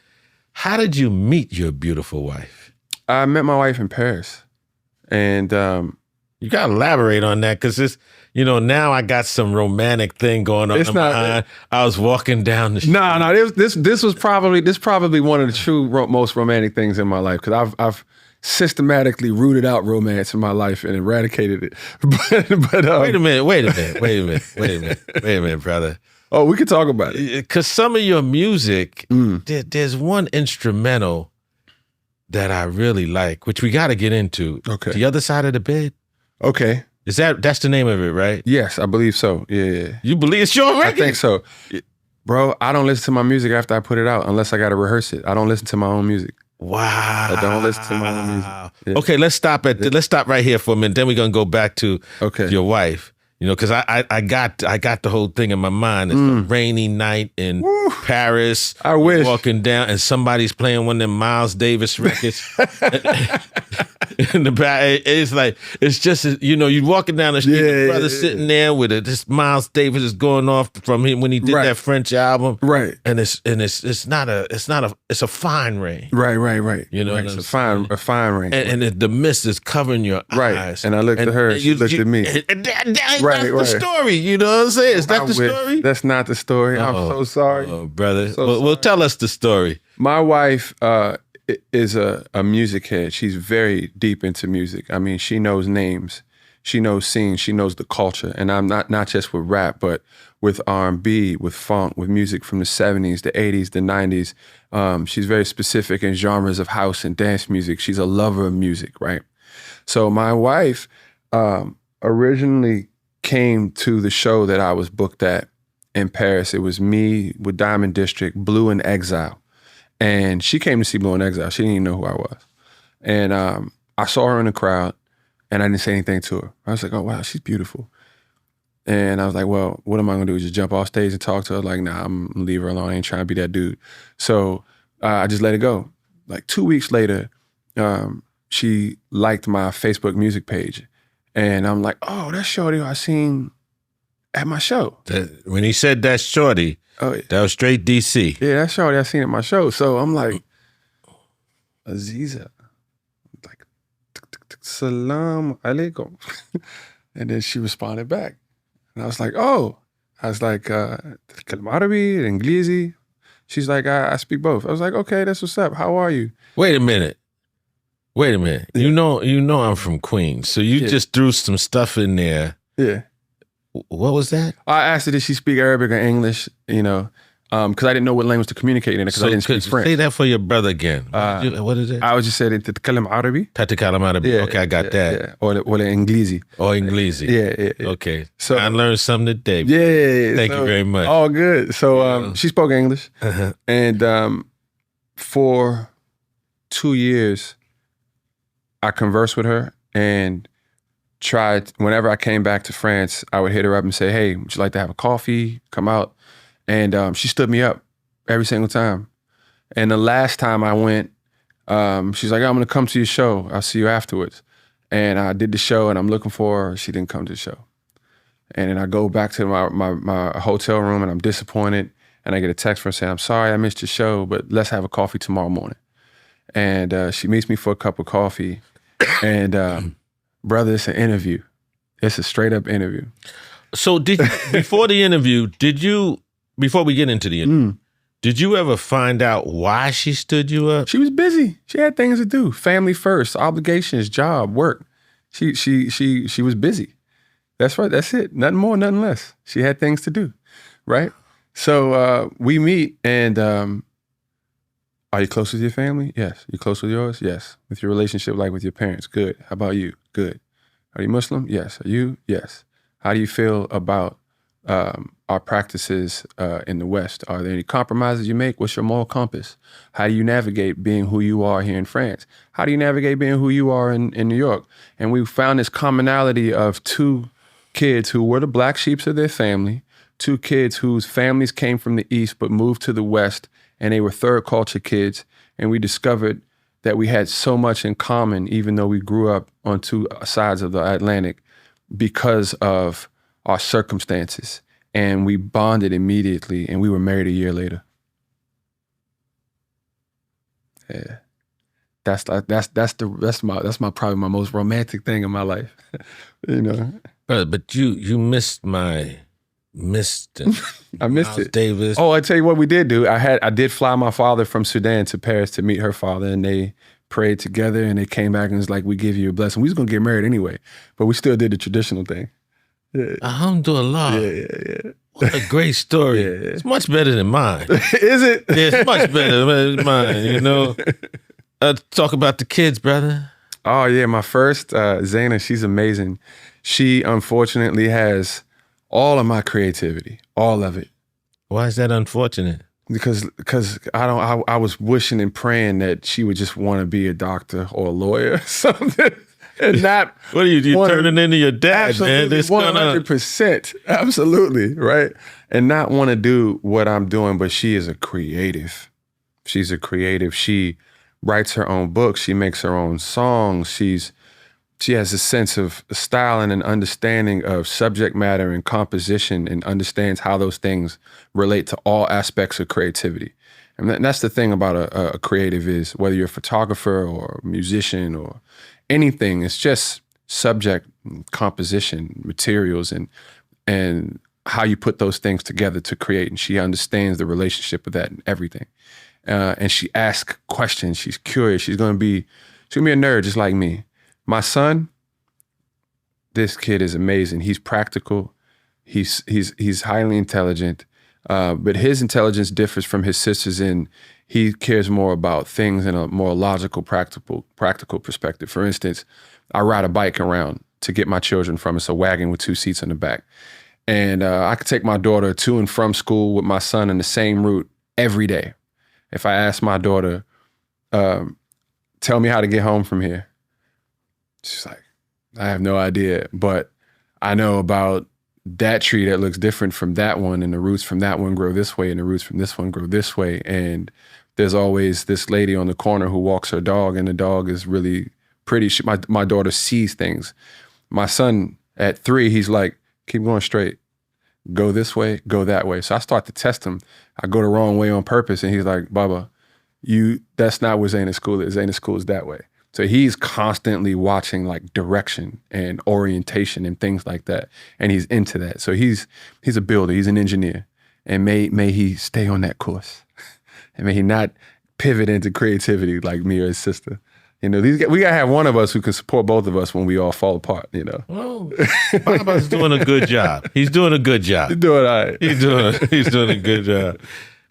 How did you meet your beautiful wife? I met my wife in Paris. And You got to elaborate on that because it's, you know, now I got some romantic thing going on. It's in not- my mind. I was walking down the street. no, this was probably one of the true most romantic things in my life, because I've systematically rooted out romance in my life and eradicated it. but Wait a minute, brother. Oh, we could talk about it. Because some of your music, there's one instrumental that I really like, which we got to get into. Okay. The Other Side of the Bed. Okay. That's the name of it, right? Yes, I believe so. Yeah. You believe it's your I record? think so. Bro, I don't listen to my music after I put it out unless I got to rehearse it. I don't listen to my own music. Wow. I don't listen to my own music. Yeah. Okay, let's stop right here for a minute. Then we're gonna go back to Okay. your wife. You know, because I got the whole thing in my mind. It's a rainy night in Paris. I wish. Walking down and somebody's playing one of them Miles Davis records. In the back, it's like, it's just, you know, you walking down the street, the brother sitting there with it. This Miles Davis is going off from him when he did Right. that French album. Right. And it's a fine rain. Right. You know Right. what It's I'm a fine rain. And the mist is covering your Right. eyes. And I looked at her, she looked at me. And that's Right, the right. story. You know what I'm saying? Is that I the wish. story? That's not the story. I'm so sorry. Oh, brother. So Well, tell us the story. My wife is a music head. She's very deep into music. I mean, she knows names, she knows scenes, she knows the culture. And I'm not just with rap, but with R&B, with funk, with music from the 70s, the 80s, the 90s. She's very specific in genres of house and dance music. She's a lover of music, right? So my wife originally came to the show that I was booked at in Paris. It was me with Diamond District, Blue in Exile. And she came to see Blue in Exile. She didn't even know who I was. And I saw her in the crowd and I didn't say anything to her. I was like, oh, wow, she's beautiful. And I was like, well, what am I gonna do? Just jump off stage and talk to her? Like, nah, I'm gonna leave her alone. I ain't trying to be that dude. So I just let it go. Like 2 weeks later, she liked my Facebook music page. And I'm like, oh, that's Shorty I seen at my show. When he said that shorty, Oh, yeah. that was straight DC. Yeah, that's Shorty I seen at my show. So I'm like, Aziza, like, salam alaikum. And then she responded back. And I was like, oh. I was like, "Kalam Arabi, Inglesi." She's like, I speak both. I was like, okay, that's what's up. How are you? Wait a minute. You know I'm from Queens, so you just threw some stuff in there. Yeah. What was that? I asked her, did she speak Arabic or English? You know, because I didn't know what language to communicate in it because I didn't speak French. Say that for your brother again. What is it? I was just saying, "Tatakallam Arabi." Tatakalam Arabi. Yeah, Okay, I got that. Yeah. Or Inglesi. Or Inglesi. Yeah. Okay. So- I learned something today. Yeah. Thank you very much. All good. So she spoke English. Uh-huh. And for 2 years, I conversed with her and tried, whenever I came back to France, I would hit her up and say, hey, would you like to have a coffee? Come out. And she stood me up every single time. And the last time I went, she's like, I'm going to come to your show. I'll see you afterwards. And I did the show and I'm looking for her. She didn't come to the show. And then I go back to my hotel room and I'm disappointed. And I get a text from her saying, I'm sorry I missed your show, but let's have a coffee tomorrow morning. And she meets me for a cup of coffee. And brother, it's an interview. It's a straight up interview. So before the interview, before we get into the interview, did you ever find out why she stood you up? She was busy. She had things to do. Family first, obligations, job, work. She was busy. That's right. That's it. Nothing more, nothing less. She had things to do, right? So we meet and are you close with your family? Yes. You close with yours? Yes. With your relationship, like with your parents? Good. How about you? Good. Are you Muslim? Yes. Are you? Yes. How do you feel about our practices in the West? Are there any compromises you make? What's your moral compass? How do you navigate being who you are here in France? How do you navigate being who you are in New York? And we found this commonality of two kids who were the black sheeps of their family, two kids whose families came from the East but moved to the West, and they were third culture kids. And we discovered that we had so much in common, even though we grew up on two sides of the Atlantic, because of our circumstances. And we bonded immediately, and we were married a year later. Yeah. That's my probably my most romantic thing in my life. You know. But you missed I missed Miles it. Davis. Oh, I tell you what we did do. I did fly my father from Sudan to Paris to meet her father, and they prayed together, and they came back and was like, "We give you a blessing." We was gonna get married anyway, but we still did the traditional thing. Yeah. Alhamdulillah. Yeah. What a great story. Yeah. It's much better than mine. Is it? Yeah, it's much better than mine, you know. Talk about the kids, brother. Oh, yeah. My first, Zaina, she's amazing. She unfortunately has all of my creativity, all of it. Why is that unfortunate? Because I was wishing and praying that she would just want to be a doctor or a lawyer or something. And not what are you turning into your dad, man? This 100%. Absolutely, right? And not want to do what I'm doing, but she is a creative. She's a creative. She writes her own books. She makes her own songs. She has a sense of style and an understanding of subject matter and composition, and understands how those things relate to all aspects of creativity. And that's the thing about a creative, is whether you're a photographer or a musician or anything, it's just subject, composition, materials, and how you put those things together to create. And she understands the relationship of that and everything. And she asks questions. She's curious. She's gonna be a nerd just like me. My son, this kid is amazing. He's practical. He's highly intelligent, but his intelligence differs from his sister's in he cares more about things in a more logical, practical perspective. For instance, I ride a bike around to get my children from. It's a wagon with two seats in the back. And I could take my daughter to and from school with my son in the same route every day. If I ask my daughter, tell me how to get home from here, she's like, I have no idea, but I know about that tree that looks different from that one, and the roots from that one grow this way, and the roots from this one grow this way. And there's always this lady on the corner who walks her dog, and the dog is really pretty. My daughter sees things. My son at 3, he's like, keep going straight. Go this way, go that way. So I start to test him. I go the wrong way on purpose, and he's like, Baba, that's not where Zaina's school is. Zaina's school is that way. So he's constantly watching like direction and orientation and things like that. And he's into that. So he's a builder, he's an engineer. And may he stay on that course. And may he not pivot into creativity like me or his sister. You know, we gotta have one of us who can support both of us when we all fall apart, you know. Well, Baba's doing a good job. He's doing a good job. He's doing all right. He's doing a good job.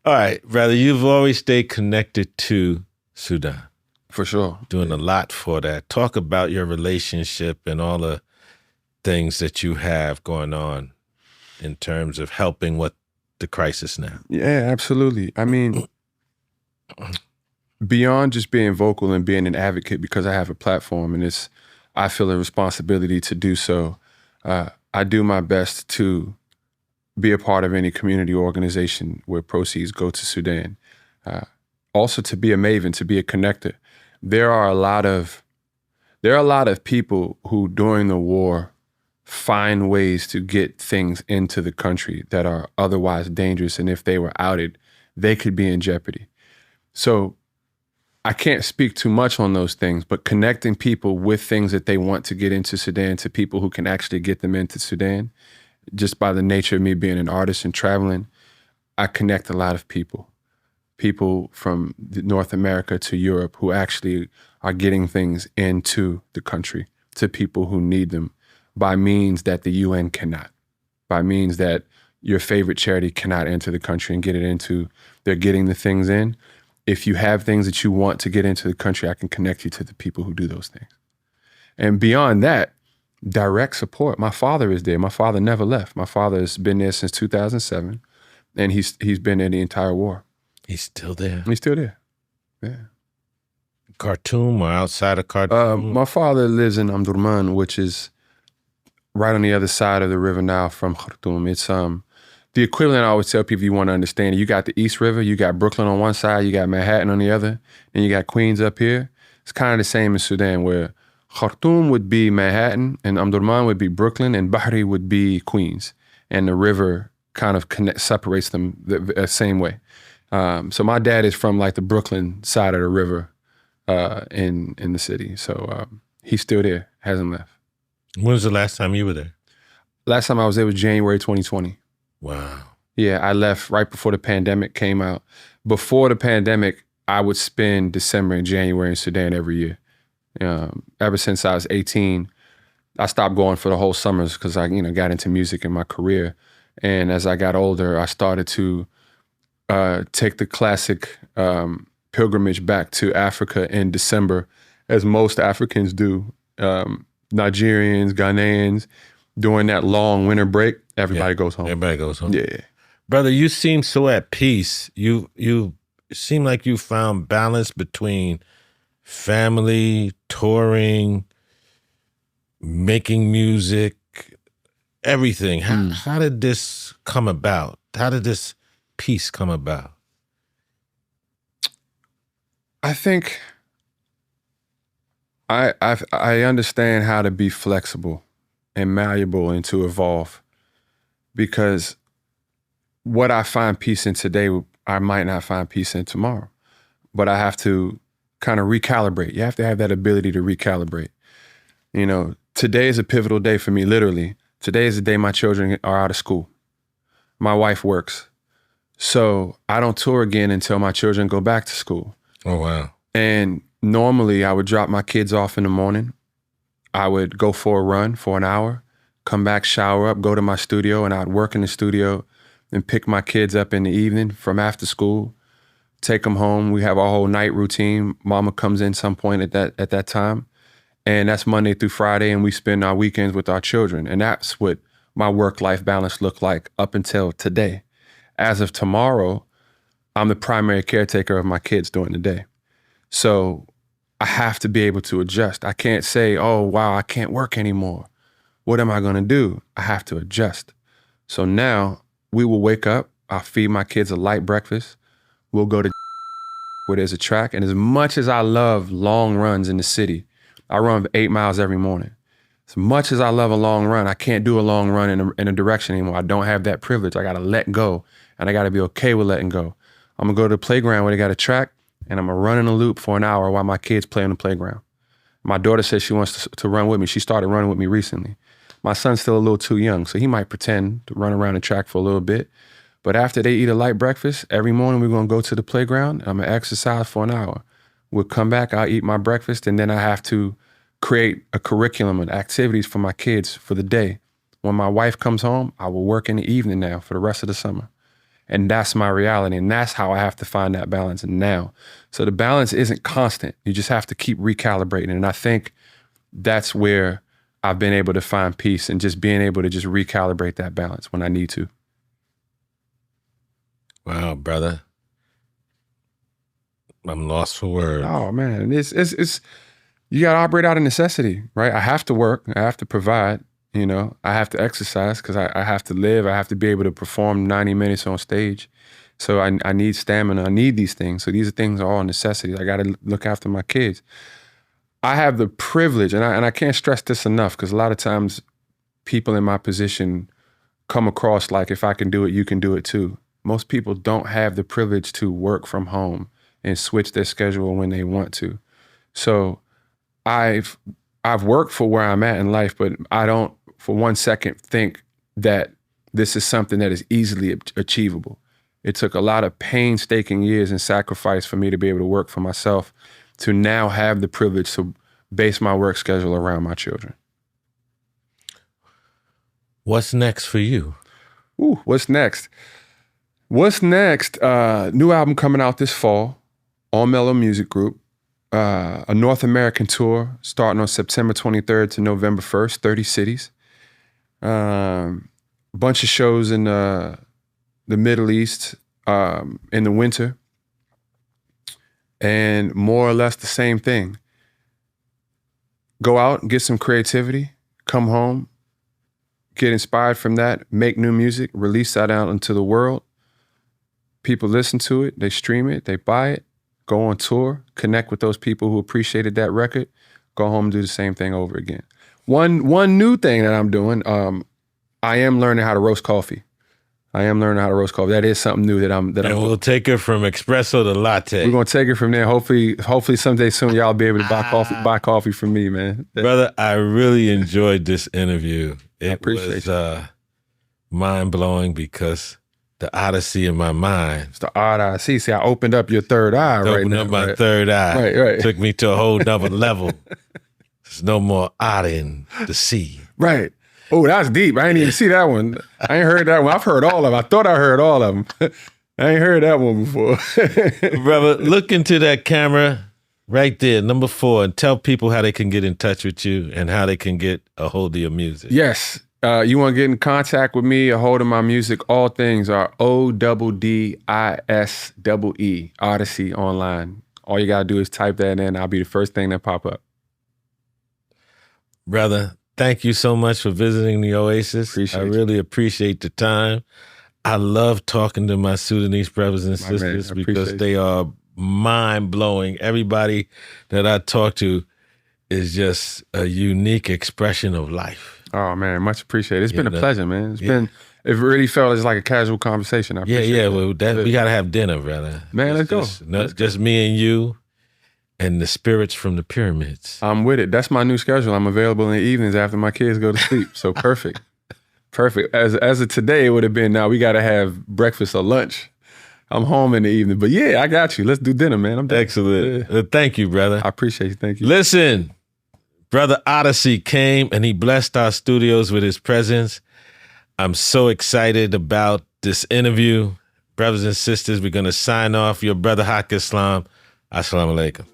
All right, brother, you've always stayed connected to Sudan. For sure. Doing a lot for that. Talk about your relationship and all the things that you have going on in terms of helping with the crisis now. Yeah, absolutely. I mean, beyond just being vocal and being an advocate, because I have a platform and I feel a responsibility to do so, I do my best to be a part of any community organization where proceeds go to Sudan. Also to be a maven, to be a connector. There are a lot of people who during the war find ways to get things into the country that are otherwise dangerous, and if they were outed, they could be in jeopardy. So I can't speak too much on those things, but connecting people with things that they want to get into Sudan to people who can actually get them into Sudan, just by the nature of me being an artist and traveling, I connect a lot of people from North America to Europe who actually are getting things into the country to people who need them by means that the UN cannot, by means that your favorite charity cannot enter the country and get it into. They're getting the things in. If you have things that you want to get into the country, I can connect you to the people who do those things. And beyond that, direct support. My father is there. My father never left. My father has been there since 2007, and he's been there the entire war. He's still there. He's still there. Yeah. Khartoum or outside of Khartoum? My father lives in Omdurman, which is right on the other side of the river now from Khartoum. It's the equivalent. I always tell people, you want to understand it. You got the East River, you got Brooklyn on one side, you got Manhattan on the other, and you got Queens up here. It's kind of the same in Sudan, where Khartoum would be Manhattan, and Omdurman would be Brooklyn, and Bahri would be Queens. And the river kind of separates them the same way. So my dad is from like the Brooklyn side of the river in the city. So he's still there, hasn't left. When was the last time you were there? Last time I was there was January 2020. Wow. Yeah, I left right before the pandemic came out. Before the pandemic, I would spend December and January in Sudan every year. Ever since I was 18, I stopped going for the whole summers because I, got into music in my career. And as I got older, I started to take the classic pilgrimage back to Africa in December, as most Africans do. Nigerians, Ghanaians, during that long winter break, everybody goes home. Everybody goes home. Yeah. Brother, you seem so at peace. You seem like you found balance between family, touring, making music, everything. How did this come about? How did this peace come about? I think I understand how to be flexible and malleable and to evolve, because what I find peace in today, I might not find peace in tomorrow, but I have to kind of recalibrate. You have to have that ability to recalibrate. Today is a pivotal day for me, literally. Today is the day my children are out of school. My wife works. So I don't tour again until my children go back to school. Oh, wow. And normally I would drop my kids off in the morning. I would go for a run for an hour, come back, shower up, go to my studio, and I'd work in the studio and pick my kids up in the evening from after school, take them home. We have our whole night routine. Mama comes in some point at that time. And that's Monday through Friday, and we spend our weekends with our children. And that's what my work-life balance looked like up until today. As of tomorrow, I'm the primary caretaker of my kids during the day. So I have to be able to adjust. I can't say, oh, wow, I can't work anymore. What am I going to do? I have to adjust. So now we will wake up. I'll feed my kids a light breakfast. We'll go to where there's a track. And as much as I love long runs in the city, I run 8 miles every morning. As much as I love a long run, I can't do a long run in a direction anymore. I don't have that privilege. I got to let go, and I got to be okay with letting go. I'm going to go to the playground where they got a track, and I'm going to run in a loop for an hour while my kids play on the playground. My daughter says she wants to run with me. She started running with me recently. My son's still a little too young, so he might pretend to run around the track for a little bit. But after they eat a light breakfast, every morning we're going to go to the playground. I'm going to exercise for an hour. We'll come back, I'll eat my breakfast, and then I have to create a curriculum and activities for my kids for the day. When my wife comes home, I will work in the evening now for the rest of the summer. And that's my reality. And that's how I have to find that balance now. So the balance isn't constant. You just have to keep recalibrating. And I think that's where I've been able to find peace, and just being able to just recalibrate that balance when I need to. Wow, brother. I'm lost for words. Oh man, it's you got to operate out of necessity, right? I have to work. I have to provide. I have to exercise because I have to live. I have to be able to perform 90 minutes on stage. So I need stamina. I need these things. So these are things are all necessities. I got to look after my kids. I have the privilege, and I can't stress this enough, because a lot of times people in my position come across like, if I can do it, you can do it too. Most people don't have the privilege to work from home and switch their schedule when they want to. So I've worked for where I'm at in life, but I don't for 1 second think that this is something that is easily achievable. It took a lot of painstaking years and sacrifice for me to be able to work for myself, to now have the privilege to base my work schedule around my children. What's next for you? What's next? What's next? New album coming out this fall on Mellow Music Group. a North American tour starting on September 23rd to November 1st, 30 cities. Bunch of shows in the Middle East in the winter. And more or less the same thing. Go out and get some creativity, come home, get inspired from that, make new music, release that out into the world. People listen to it, they stream it, they buy it, go on tour, connect with those people who appreciated that record, go home and do the same thing over again. One new thing that I'm doing, I am learning how to roast coffee. That is something new that I'm. We'll take it from espresso to latte. We're gonna take it from there. Hopefully someday soon y'all be able to buy coffee from me, man. Brother, I really enjoyed this interview. It was mind blowing because the Oddisee in my mind. It's the Oddisee. See, I opened up your third eye right now. Opened up my third eye. Right. Took me to a whole nother level. There's no more odd in the sea. Right. Oh, that's deep. I ain't even see that one. I ain't heard that one. I've heard all of them. I thought I heard all of them. I ain't heard that one before. Brother, look into that camera right there, number 4, and tell people how they can get in touch with you and how they can get a hold of your music. Yes. You want to get in contact with me, a hold of my music, all things are Oddisee, Oddisee online. All you got to do is type that in. I'll be the first thing that pop up. Brother, thank you so much for visiting the Oasis. I really appreciate the time. I love talking to my Sudanese brothers and sisters because they are mind-blowing. Everybody that I talk to is just a unique expression of life. Oh, man, much appreciated. It's been a pleasure, man. It really felt like a casual conversation. I appreciate it. Well, we got to have dinner, brother. Man, let's go. Just me and you. And the spirits from the pyramids. I'm with it. That's my new schedule. I'm available in the evenings after my kids go to sleep. So perfect. Perfect. As of today, it would have been, now we got to have breakfast or lunch. I'm home in the evening. But yeah, I got you. Let's do dinner, man. I'm done. Excellent. Yeah. Thank you, brother. I appreciate you. Thank you. Listen, Brother Oddisee came and he blessed our studios with his presence. I'm so excited about this interview. Brothers and sisters, we're going to sign off. Your brother Haq Islam. Assalamu alaikum.